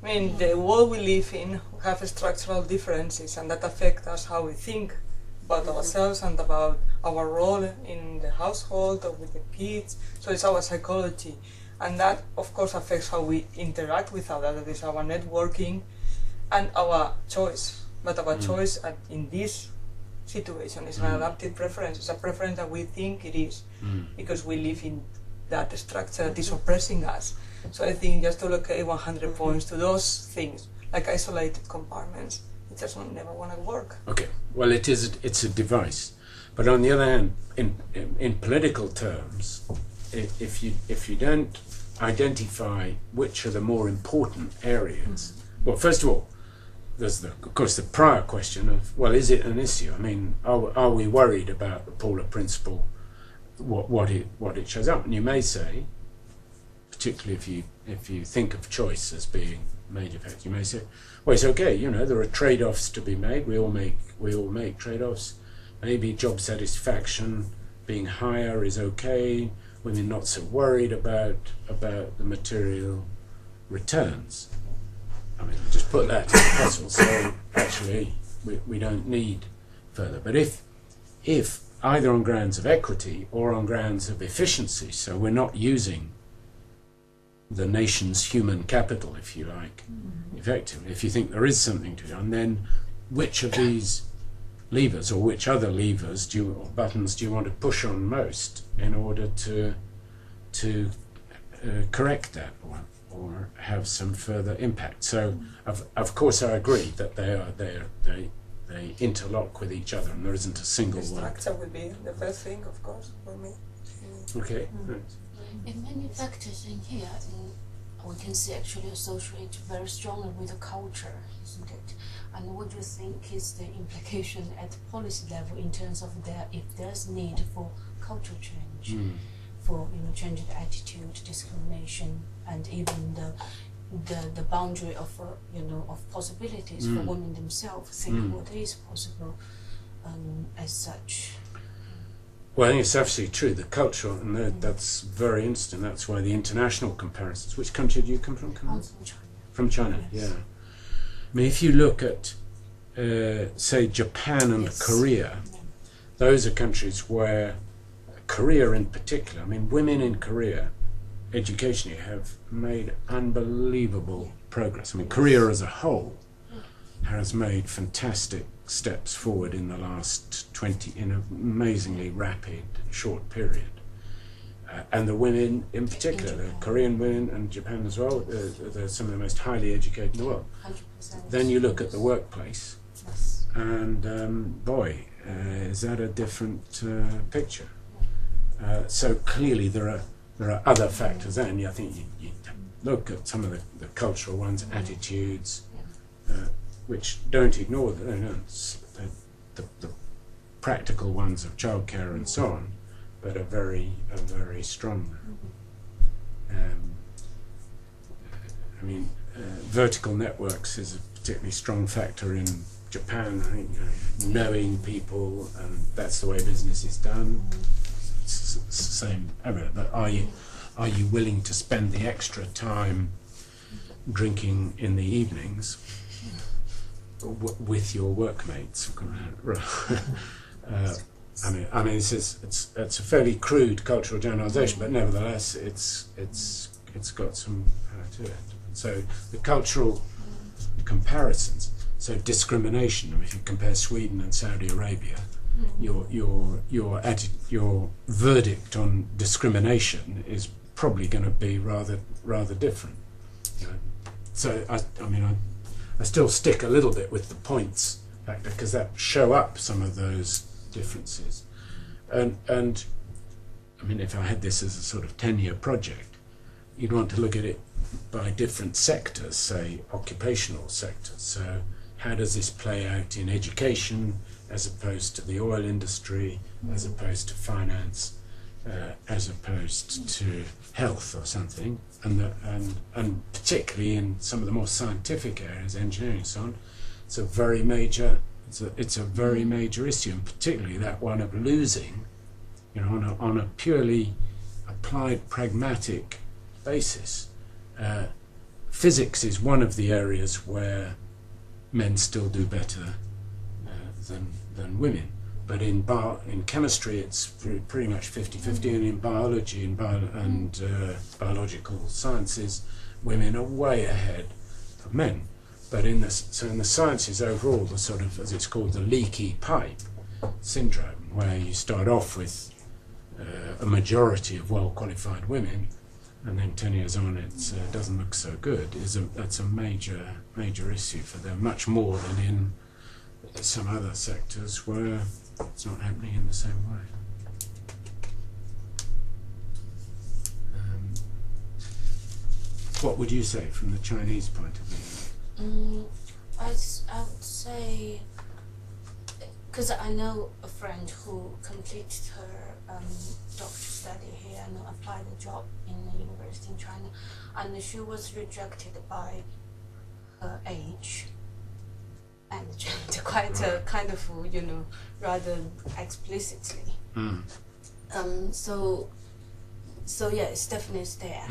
I mean, the world we live in have structural differences, and that affect us how we think about ourselves and about our role in the household or with the kids. So it's our psychology, and that of course affects how we interact with others. That is our networking and our choice. But our choice in this situation is an adaptive preference. It's a preference that we think it is because we live in that structure that is oppressing us. So I think just to allocate 100 points to those things, like isolated compartments, it just never want to work. Okay, well it's a device, but on the other hand, in political terms, if you don't identify which are the more important areas, well, first of all, there's of course the prior question of, well, is it an issue? I mean, are we worried about the Paula Principle, what it shows up? And you may say, particularly if you think of choice as being major factor, you may say, well, it's okay. There are trade-offs to be made. We all make trade-offs. maybe job satisfaction being higher is okay, women not so worried about the material returns. I mean, just put that to the puzzle, so actually we don't need further. But if either on grounds of equity or on grounds of efficiency, so we're not using the nation's human capital, if you like, effectively, if you think there is something to be done, then which of these levers or which other levers or buttons do you want to push on most in order to correct that or have some further impact? So of course I agree that they interlock with each other and there isn't a single The one. structure will be the first thing, of course, for me. Okay. In many factors in here, we can see actually associate very strongly with the culture, isn't it? And what do you think is the implication at policy level in terms of if there's need for cultural change, for changing the attitude, discrimination, and even the boundary of of possibilities for women themselves, think what is possible as such. Well, I think it's absolutely true. The cultural, and that's very interesting. That's why the international comparisons. Which country do you come from? I'm from China. From China, Yes. yeah. I mean, if you look at, say, Japan and Korea, those are countries where, Korea in particular, I mean, women in Korea, educationally, have made unbelievable progress. I mean, Korea as a whole has made fantastic steps forward in the last 20, in an amazingly rapid, short period. And the women in particular, the Korean women and Japan as well, they're some of the most highly educated in the world. 100%. Then you look at the workplace, Yes. and boy, is that a different picture. So clearly there are other factors, and I think you look at some of the cultural ones, attitudes, which don't ignore the practical ones of childcare and so on, but are very strong. I mean, vertical networks is a particularly strong factor in Japan. I think knowing people, and that's the way business is done. It's the same everywhere. But are you willing to spend the extra time drinking in the evenings with your workmates? I mean, it's a fairly crude cultural generalisation, but nevertheless, it's got some power to it. So the cultural comparisons, so discrimination. I mean, if you compare Sweden and Saudi Arabia, your verdict on discrimination is probably going to be rather different. So I still stick a little bit with the points factor because that show up some of those differences. And I mean, if I had this as a sort of 10-year project, you'd want to look at it by different sectors, say occupational sectors. So how does this play out in education as opposed to the oil industry, as opposed to finance, as opposed to health or something, and particularly in some of the more scientific areas, engineering and so on, it's a very major issue, and particularly that one of losing, on a purely applied pragmatic basis. Physics is one of the areas where men still do better than women. But in chemistry, it's pretty much 50-50, and in biology and biological sciences, women are way ahead of men. But in the sciences overall, the sort of, as it's called, the leaky pipe syndrome, where you start off with a majority of well-qualified women, and then 10 years on, it doesn't look so good. That's a major issue for them, much more than in some other sectors where it's not happening in the same way. What would you say from the Chinese point of view? I would say, because I know a friend who completed her doctoral study here and applied a job in a university in China, and she was rejected by her age. and quite kind of rather explicitly. So yeah, it's definitely there.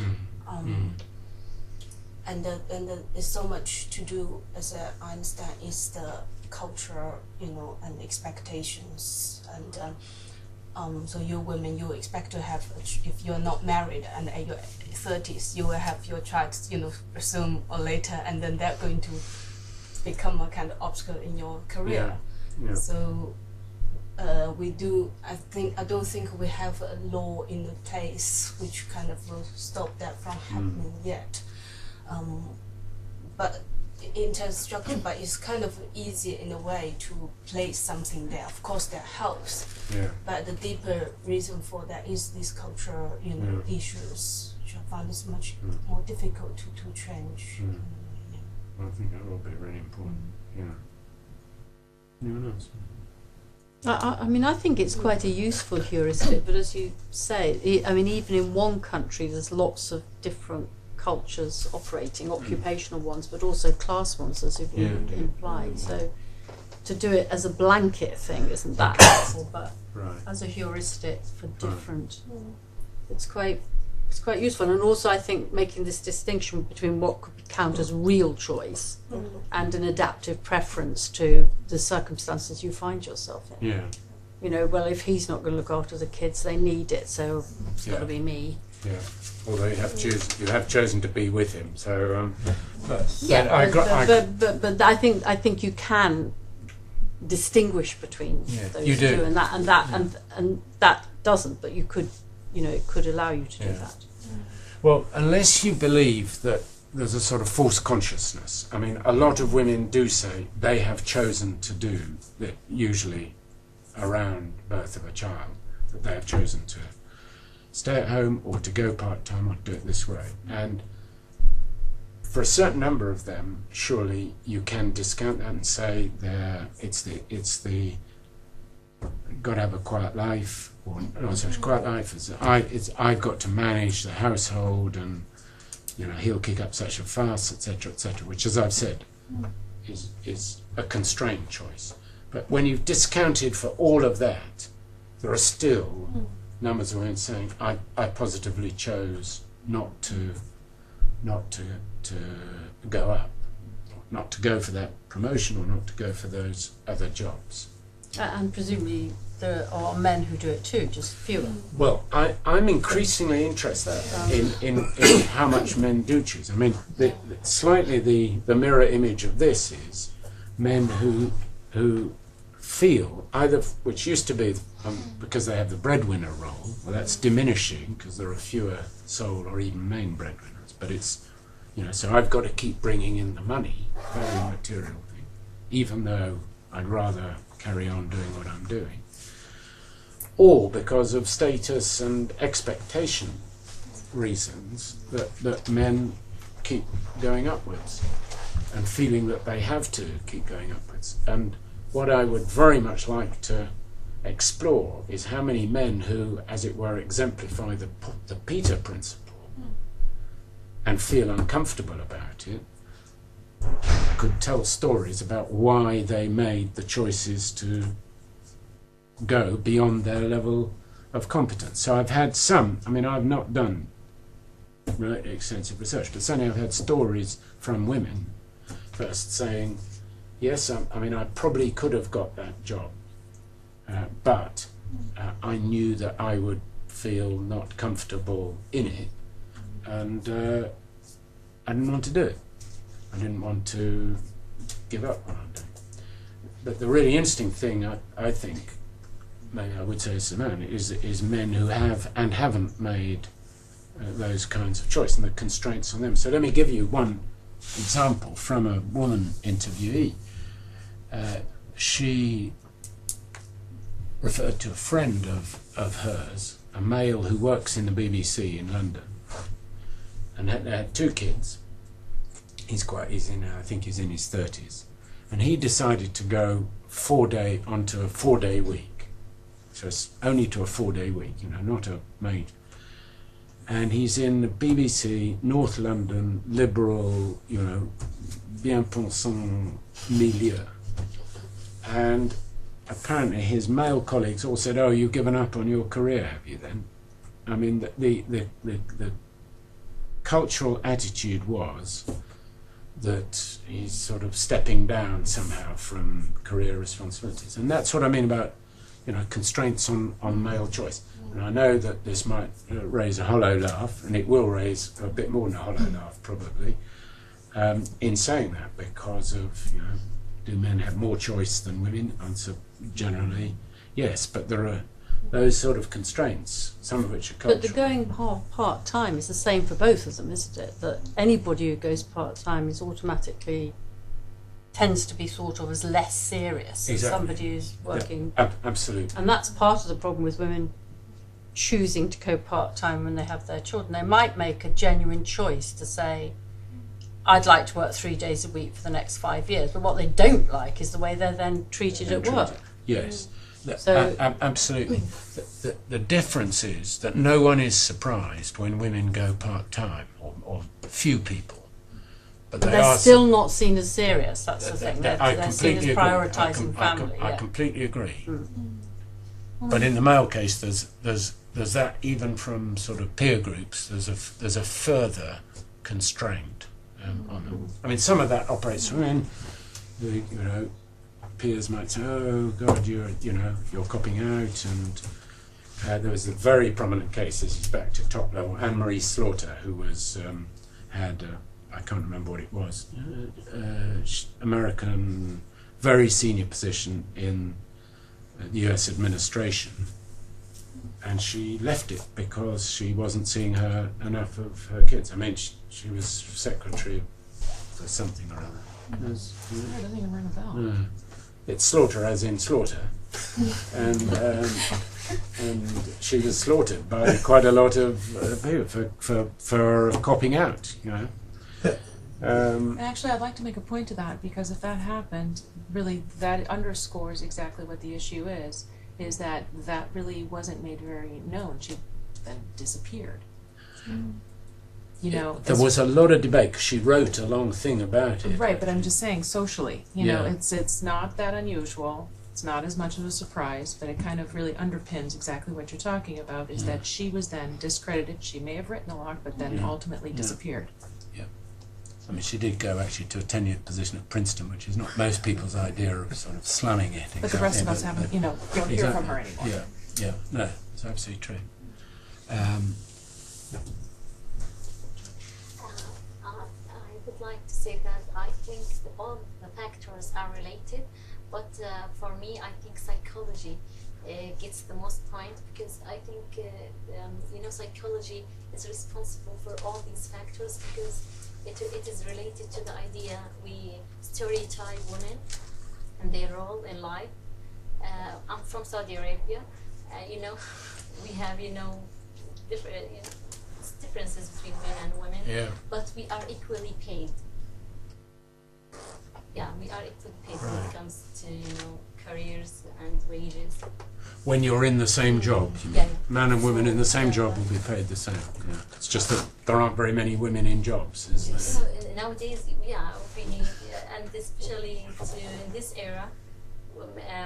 And there's so much to do, as I understand, is the culture, and expectations. And so you women, you expect to have, if you're not married and at your 30s, you will have your child, soon or later, and then they're going to become a kind of obstacle in your career. Yeah. So I don't think we have a law in place which kind of will stop that from happening yet. But in terms of structure, but it's kind of easier in a way to place something there. Of course, that helps. Yeah. But the deeper reason for that is these cultural, issues, which I find is much more difficult to change. I think that will be really important. Yeah. Anyone else? I mean, I think it's quite a useful heuristic, but as you say, even in one country, there's lots of different cultures operating, occupational ones, but also class ones, as you've implied. So to do it as a blanket thing isn't that helpful, but as a heuristic for different, it's quite useful. And also, I think making this distinction between what could count as real choice and an adaptive preference to the circumstances you find yourself in. Yeah. Well, if he's not going to look after the kids, they need it, so it's got to be me. Yeah. Although you have chosen to be with him, so. But I think you can distinguish between those you do. two, and that doesn't. But you could, it could allow you to do that. Well, unless you believe that there's a sort of false consciousness. I mean, a lot of women do say they have chosen to do that, usually around birth of a child, that they have chosen to stay at home or to go part-time or to do it this way. And for a certain number of them, surely you can discount that and say it's the got to have a quiet life, or not so much quiet life as I've got to manage the household, and he'll kick up such a fuss, etc., etc., which, as I've said, is a constrained choice. But when you've discounted for all of that, there are still numbers of women saying, I positively chose not to go up, not to go for that promotion, or not to go for those other jobs. And presumably there are men who do it too, just fewer. Well, I'm increasingly interested in how much men do choose. I mean, slightly the mirror image of this is men who feel either, which used to be because they have the breadwinner role, well, that's diminishing because there are fewer sole or even main breadwinners, but it's, so I've got to keep bringing in the money, very material thing, even though I'd rather carry on doing what I'm doing. Or because of status and expectation reasons that men keep going upwards and feeling that they have to keep going upwards. And what I would very much like to explore is how many men who, as it were, exemplify the Peter Principle and feel uncomfortable about it could tell stories about why they made the choices to go beyond their level of competence. So I've had some, I've not done really extensive research, but certainly I've had stories from women first saying, yes, I probably could have got that job, but I knew that I would feel not comfortable in it, and I didn't want to do it. I didn't want to give up what I'm doing. But the really interesting thing, I think, maybe I would say as a man, is men who have and haven't made those kinds of choice and the constraints on them. So let me give you one example from a woman interviewee. She referred to a friend of hers, a male who works in the BBC in London, and had two kids. I think he's in his 30s, and he decided to go onto a 4-day week. So it's only to a 4-day week, not a major. And he's in the BBC, North London, liberal, bien pensant milieu. And apparently his male colleagues all said, "Oh, you've given up on your career, have you then?" I mean, the cultural attitude was that he's sort of stepping down somehow from career responsibilities. And that's what I mean about, constraints on male choice. And I know that this might raise a hollow laugh, and it will raise a bit more than a hollow laugh probably, in saying that, because of, do men have more choice than women? Answer generally yes, but there are those sort of constraints, some of which are cultural. But the going part-time is the same for both of them, isn't it? That anybody who goes part-time is automatically tends to be thought of as less serious Exactly. than somebody who's working. Yeah, absolutely. And that's part of the problem with women choosing to go part-time when they have their children. They might make a genuine choice to say, I'd like to work 3 days a week for the next 5 years, but what they don't like is the way they're then treated at work. Yes. So- Absolutely. The difference is that no one is surprised when women go part-time, or few people. But But they're still not seen as serious, that's the thing. They're seen as prioritising family. I completely agree. But in the male case, there's that, even from sort of peer groups, there's a further constraint on them. I mean, some of that operates from men. Peers might say, "Oh God, you're copping out," and there was a very prominent case. This is back to top level. Anne-Marie Slaughter, who was had I can't remember what it was, American, very senior position in the U.S. administration, and she left it because she wasn't seeing enough of her kids. I mean, she was secretary for something or other. It doesn't even ring a bell. It's slaughter as in slaughter, and she was slaughtered by quite a lot of people for copping out, And actually, I'd like to make a point to that, because if that happened, really that underscores exactly what the issue is that really wasn't made very known. She then disappeared. There was a lot of debate, 'cause she wrote a long thing about it. Right, but I'm just saying socially, it's not that unusual. It's not as much of a surprise, but it kind of really underpins exactly what you're talking about, is that she was then discredited. She may have written a lot, but then ultimately disappeared. Yeah. I mean, she did go actually to a tenured position at Princeton, which is not most people's idea of sort of slumming it. But the rest of us haven't, don't hear from her anymore. Yeah, no, it's absolutely true. I would like to say that I think all the factors are related, but for me, I think psychology gets the most point, because I think psychology is responsible for all these factors, because it is related to the idea we stereotype women and their role in life. I'm from Saudi Arabia. We have differences between men and women, but we are equally paid. Yeah, we are equally paid when it comes to careers and wages. When you're in the same job, man and women in the same job will be paid the same. Yeah. It's just that there aren't very many women in jobs, is there? Nowadays, we need, and especially in this era,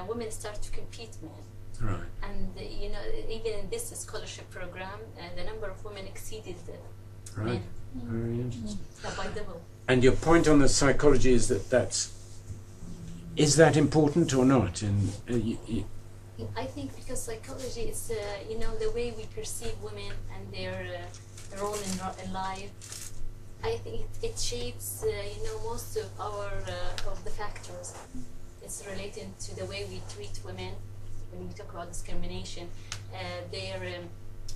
women start to compete men. Right. And even in this scholarship program, the number of women exceeded the men. Very interesting. By double. And your point on the psychology is is that important or not? I think because psychology is, the way we perceive women and their role in life. I think it shapes, most of of the factors. It's related to the way we treat women. When we talk about discrimination, their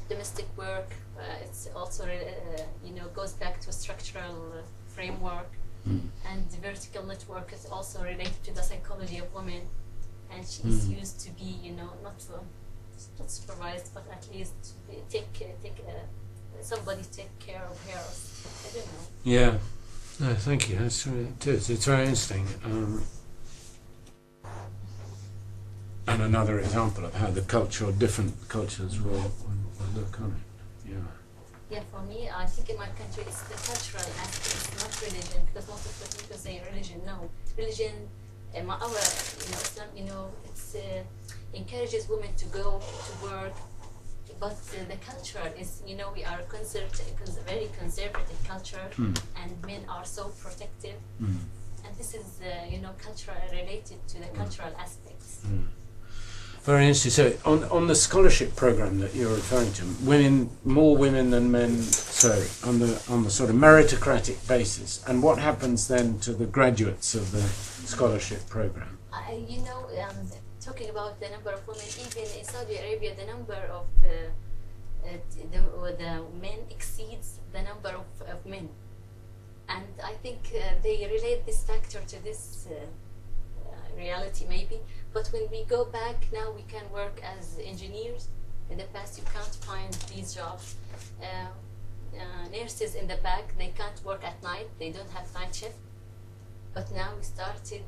domestic work, it's also goes back to a structural framework, and the vertical network is also related to the psychology of women, and she is used to be not supervised, but at least somebody take care of her. I don't know. Yeah. No, thank you. That's it's very interesting. And another example of how different cultures will look on it. Yeah. Yeah, for me, I think in my country it's the cultural aspect, not religion, because most of the people say religion. No, religion Islam, it's encourages women to go to work, but the culture is, we are very conservative culture, and men are so protective, and this is, cultural related to the cultural aspects. Very interesting. So on the scholarship program that you're referring to, more women than men, so on the sort of meritocratic basis, and what happens then to the graduates of the scholarship program? Talking about the number of women, even in Saudi Arabia, the number of the men exceeds the number of men, and I think they relate this factor to this reality maybe. But when we go back now, we can work as engineers. In the past, you can't find these jobs. Nurses in the back, they can't work at night. They don't have night shift. But now we started,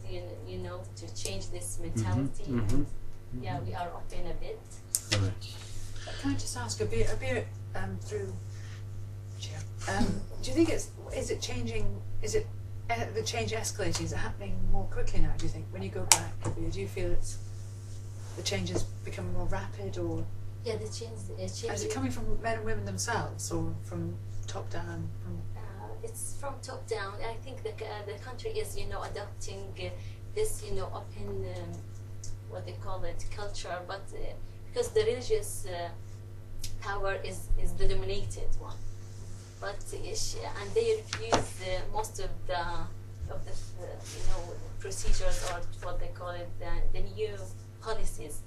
to change this mentality. Yeah, we are open a bit. Right. Can I just ask a bit through? Do you think is it changing? Is it the change escalating? Is it happening more quickly now? Do you think when you go back? Do you feel the change is becoming more rapid, or the change is is it coming from men and women themselves, or from top down? It's from top down. I think the country is adopting this open what they call it culture, but because the religious power is the dominated one. But and they refuse most of the procedures, or what they call it, the new policies.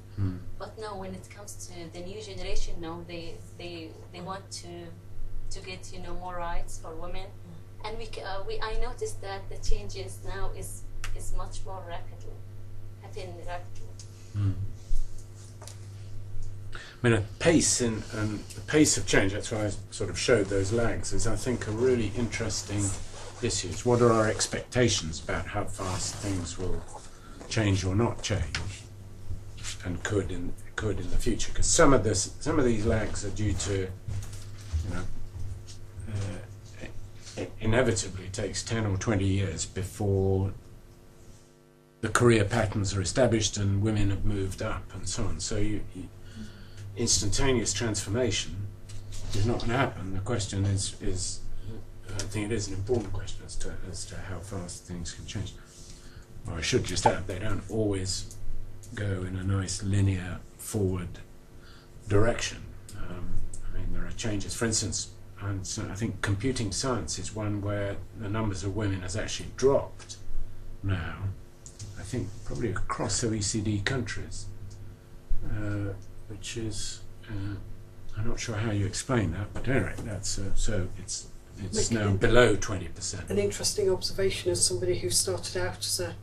But now when it comes to the new generation, now they want to get more rights for women, and I noticed that the changes now is much more happening rapidly. I mean, a pace and the pace of change, that's why I sort of showed those lags, is I think a really interesting issues. What are our expectations about how fast things will change or not change, and could in the future? Because some of these lags are due to, inevitably it takes 10 or 20 years before the career patterns are established and women have moved up and so on. So instantaneous transformation is not going to happen. The question is I think it is an important question as to how fast things can change. Or I should just add, they don't always go in a nice linear forward direction. I mean, there are changes. For instance, and so I think computing science is one where the numbers of women has actually dropped now, I think probably across OECD countries, which is, I'm not sure how you explain that, but anyway, that's so it's now below 20%. An interesting observation as somebody who started out as a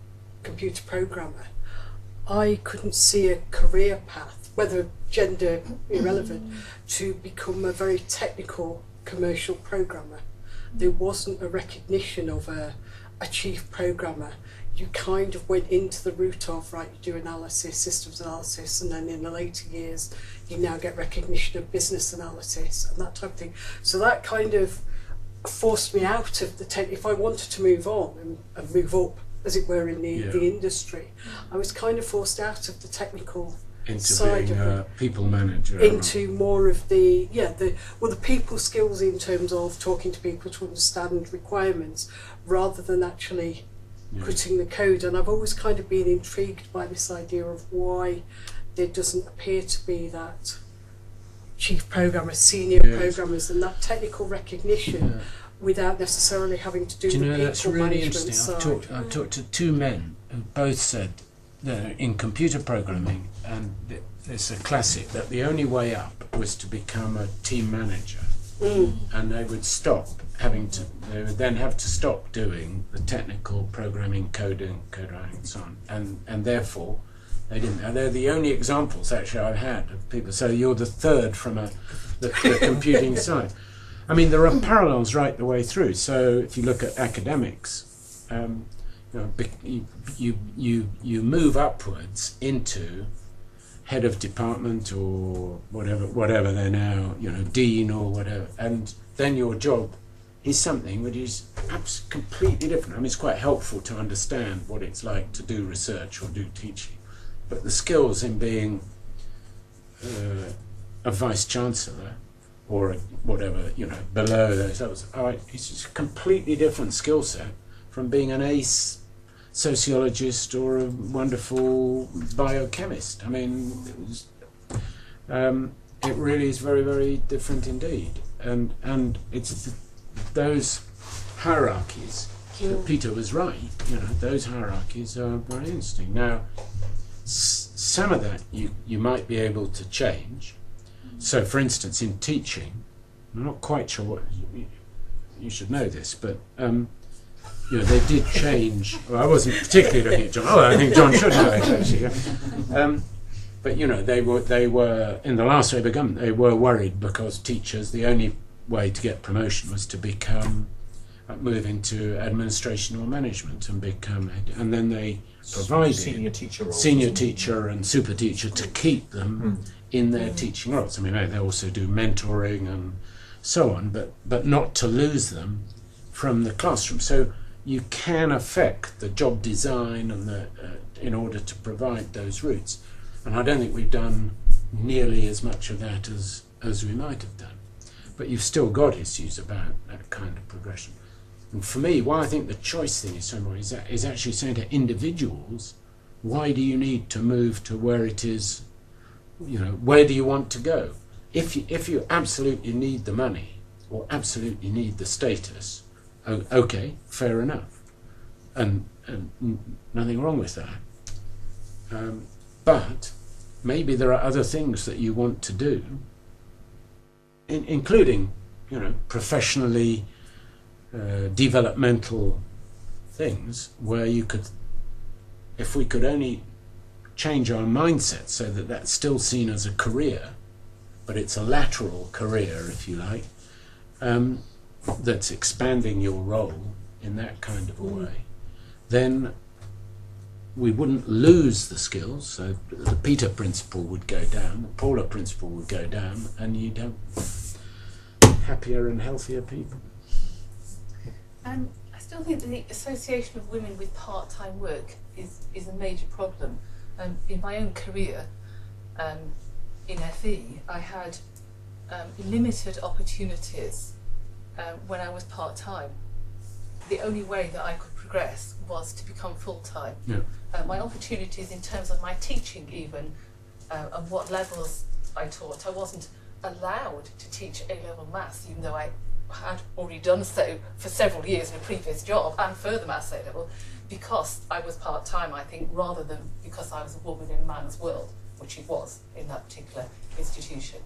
computer programmer. I couldn't see a career path, whether gender irrelevant, to become a very technical commercial programmer. There wasn't a recognition of a chief programmer. You kind of went into the route of, right, you do analysis, systems analysis, and then in the later years you now get recognition of business analysis and that type of thing. So that kind of forced me out of the tech. If I wanted to move on and move up, as it were, in the industry, I was kind of forced out of the technical into side being of a it, people manager, into more of the people skills in terms of talking to people to understand requirements rather than actually putting the code. And I've always kind of been intrigued by this idea of why there doesn't appear to be that chief programmer, senior programmers, and that technical recognition without necessarily having to do the people that's really management interesting. side. I've talked to two men who both said that in computer programming, and it's a classic, that the only way up was to become a team manager, and they would they would then have to stop doing the technical programming, coding, code writing, and so on, and therefore they didn't. And they're the only examples actually I've had of people. So you're the third from the computing side. I mean, there are parallels right the way through. So if you look at academics, you move upwards into head of department or whatever they're now, dean or whatever, and then your job is something which is completely different. I mean, it's quite helpful to understand what it's like to do research or do teaching, but the skills in being a vice chancellor or whatever, you know, below those levels, it's just a completely different skill set from being an ace sociologist or a wonderful biochemist. I mean, it really is very, very different indeed. And it's those hierarchies that Peter was right, you know, those hierarchies are very interesting. Now, some of that you might be able to change. So, for instance, in teaching, I'm not quite sure what, you should know this, but you know, they did change. Well, I wasn't particularly looking at John. Oh, I think John should know it, actually. But you know, they were in the last Labour government. They were worried because teachers, the only way to get promotion was to move into administration or management and become. And then they provided senior teacher roles, senior teacher and super teacher to keep them in their teaching roles. I mean, they also do mentoring and so on, but not to lose them from the classroom. So you can affect the job design and in order to provide those routes. And I don't think we've done nearly as much of that as we might have done. But you've still got issues about that kind of progression. And for me, why I think the choice thing is so important is actually saying to individuals, why do you need to move to where it is, you know, where do you want to go? If you absolutely need the money or absolutely need the status, okay, fair enough. And nothing wrong with that. But maybe there are other things that you want to do, including, you know, professionally developmental things where you could, if we could only change our mindset so that that's still seen as a career, but it's a lateral career, if you like, that's expanding your role in that kind of a way, then we wouldn't lose the skills. So the Peter Principle would go down, the Paula Principle would go down, and you'd have happier and healthier people. I still think the association of women with part-time work is a major problem. In my own career in FE, I had limited opportunities when I was part-time. The only way that I could progress was to become full-time. Yeah. My opportunities in terms of my teaching even, and what levels I taught, I wasn't allowed to teach A-level maths, even though I had already done so for several years in a previous job, and further maths A-level, because I was part-time, I think, rather than because I was a woman in a man's world, which it was in that particular institution.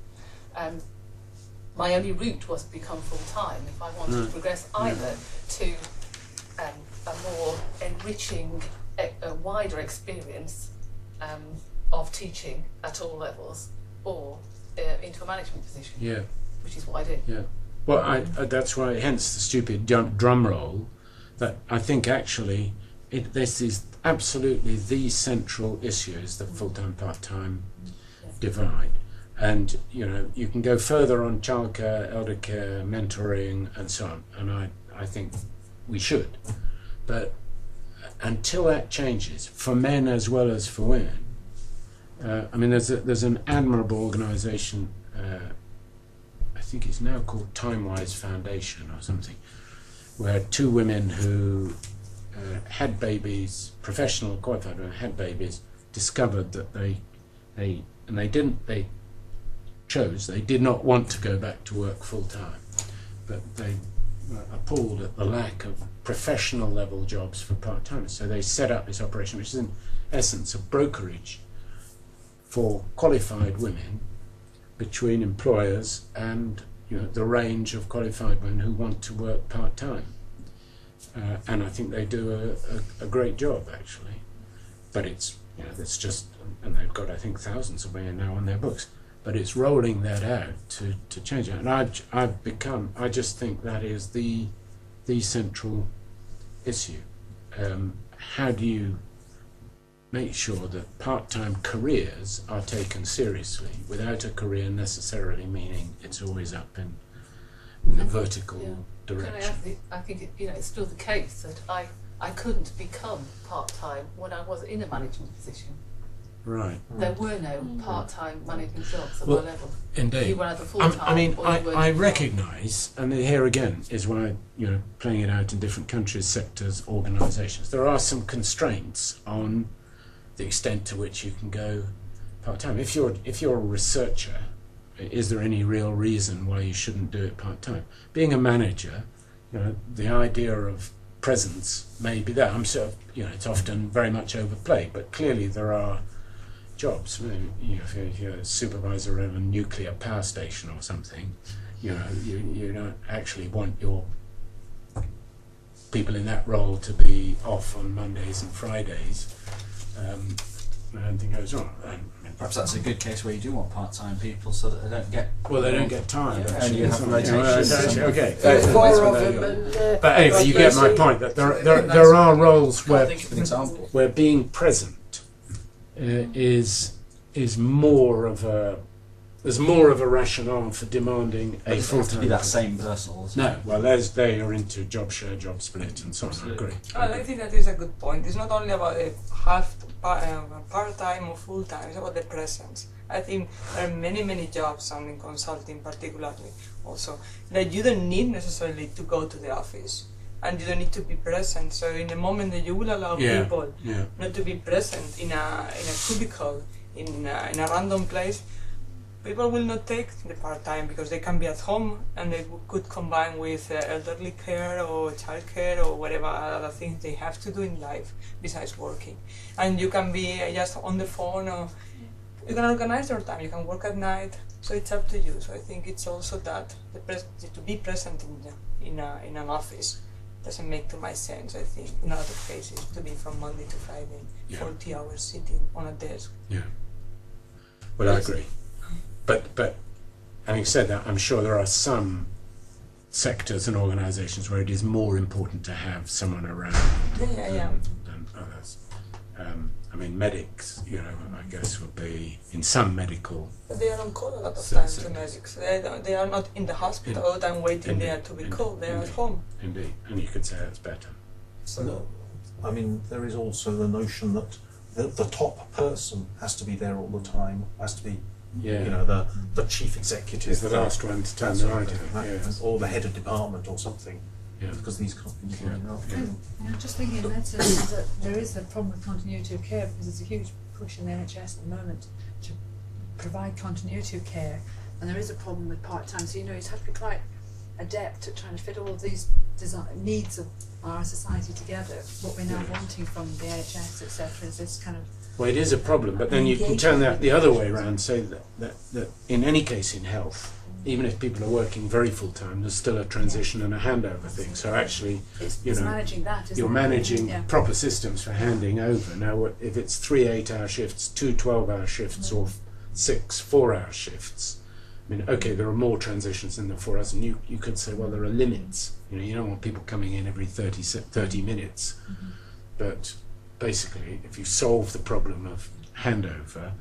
My only route was to become full-time if I wanted to progress either to a more enriching, a wider experience of teaching at all levels, or into a management position. Yeah. Which is what I did. Yeah. Well, that's why, hence the stupid drum roll, that I think actually this is absolutely the central issue, is the full-time, part-time divide. And, you know, you can go further on childcare, elder care, mentoring, and so on, and I think we should. But until that changes, for men as well as for women, I mean, there's an admirable organisation, I think it's now called Timewise Foundation or something, where two women who had babies, professional qualified women, had babies, discovered that they did not want to go back to work full time, but they were appalled at the lack of professional level jobs for part-timers. So they set up this operation, which is in essence a brokerage for qualified women between employers and, you know, the range of qualified women who want to work part-time. And I think they do a great job, actually. But it's, you know, it's just, and they've got, I think, thousands of women now on their books. But it's rolling that out to change it. And I just think that is the central issue. How do you make sure that part-time careers are taken seriously without a career necessarily meaning it's always up in in the vertical Can direction. I think it's still the case that I couldn't become part-time when I was in a management position. Right. There were no part-time management jobs at Well, my level. Indeed. You were either full-time I mean, or you were I recognise, and here again is why, playing it out in different countries, sectors, organisations, there are some constraints on the extent to which you can go part-time. If you're a researcher, is there any real reason why you shouldn't do it part-time? Being a manager, the idea of presence may be there. I'm sure, it's often very much overplayed, but clearly there are jobs. If you're a supervisor of a nuclear power station or something, you don't actually want your people in that role to be off on Mondays and Fridays. When anything goes wrong. Perhaps that's a good case where you do want part-time people so that they don't get... Well, they don't get tired. Yeah, actually. and you have rotations. Okay. But But anyway, you get my point, that there are roles where Think of an example. where being present is more of a... There's more of a rationale for demanding But a it doesn't have to full-time be that person. same person all the No, time. well, they are into job share, job split, and so on. I agree. I think that is a good point. It's not only about the part-time or full-time, it's about the presence. I think there are many jobs, and in consulting particularly also, that you don't need necessarily to go to the office and you don't need to be present. So in the moment that you will allow people not to be present in a cubicle, in a random place, people will not take the part-time because they can be at home and they could combine with elderly care or childcare or whatever other things they have to do in life besides working. And you can be just on the phone, or you can organize your time, you can work at night, so it's up to you. So I think it's also that, to be present in an office doesn't make too much sense, I think, in a lot of cases, to be from Monday to Friday, 40 hours sitting on a desk. Yeah. Well, I agree. But having said that, I'm sure there are some sectors and organisations where it is more important to have someone around than others. I mean, medics, I guess would be in some medical. But they are on call a lot of times, the medics. They are not in the hospital all the time waiting there to be called. They are at home. Indeed, and you could say that's better. So, I mean, there is also the notion that the top person has to be there all the time, has to be, the chief executive. Is the last one to turn the light on, or the head of department or something. Yeah. Because these can't be I'm just thinking in medicine that there is a problem with continuity of care, because there's a huge push in the NHS at the moment to provide continuity of care, and there is a problem with part-time. So you have to be quite adept at trying to fit all of these needs of our society together. What we're now wanting from the NHS, etc., is this kind of... Well, it is a problem, but then you can turn that the other way around, say that in any case in health, even if people are working very full-time, there's still a transition and a handover thing. So actually, it's managing that, isn't you're it? managing proper systems for handing over. Now, if it's 3 8-hour shifts, 2 12-hour shifts, or 6 4-hour shifts, I mean, okay, there are more transitions than the 4 hours, and you could say, well, there are limits. You don't want people coming in every 30 minutes. But basically, if you solve the problem of handover,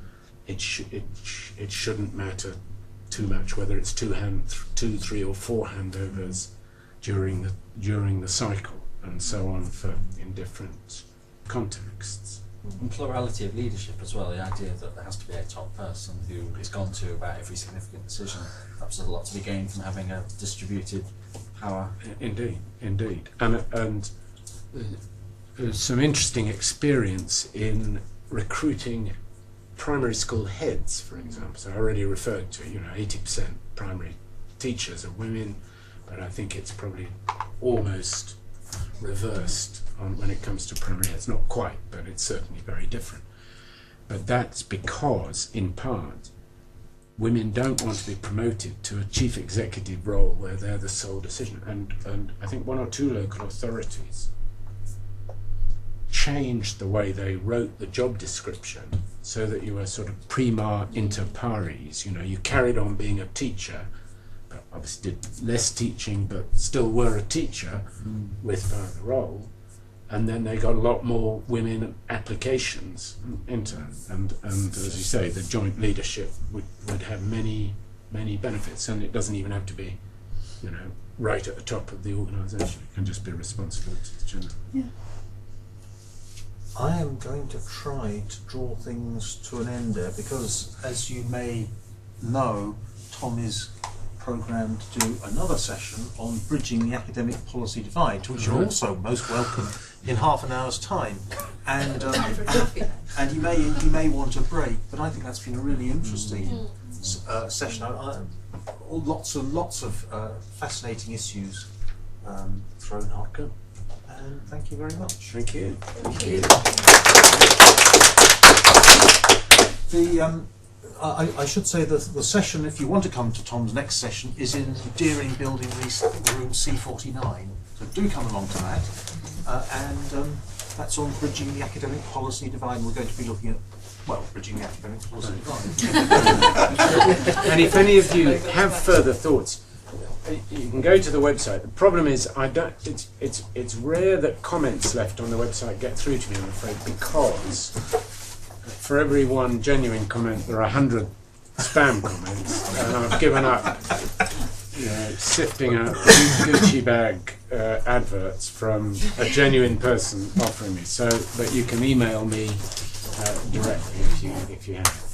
it shouldn't matter too much whether it's 2, 3, or 4 handovers during the cycle, and so on in different contexts. And plurality of leadership as well, the idea that there has to be a top person who is gone to about every significant decision. Perhaps there's a lot to be gained from having a distributed power. Indeed, and there's some interesting experience in recruiting primary school heads, for example. So I already referred to, 80% primary teachers are women, but I think it's probably almost reversed when it comes to primary heads. Not quite, but it's certainly very different. But that's because, in part, women don't want to be promoted to a chief executive role where they're the sole decision. And I think 1 or 2 local authorities changed the way they wrote the job description so that you were sort of prima inter pares. You carried on being a teacher, but obviously did less teaching, but still were a teacher with the role. And then they got a lot more women applications into, and as you say, the joint leadership would have many benefits, and it doesn't even have to be right at the top of the organisation. It can just be responsible to the general. Yeah. I am going to try to draw things to an end there because, as you may know, Tom is programmed to do another session on bridging the academic policy divide, to which you're also most welcome in half an hour's time. And and you may want a break, but I think that's been a really interesting session. Lots of fascinating issues thrown up. And thank you very much. Thank you. Thank you. I should say that the session, if you want to come to Tom's next session, is in Deering Building Room C49. So do come along to that. And that's on bridging the academic policy divide. And we're going to be looking at, bridging the academic policy divide. And if any of you have further thoughts, you can go to the website. The problem is, it's rare that comments left on the website get through to me, I'm afraid, because for every one genuine comment, there are 100 spam comments, and I've given up sifting out Gucci bag adverts from a genuine person offering me. So, but you can email me directly if you have.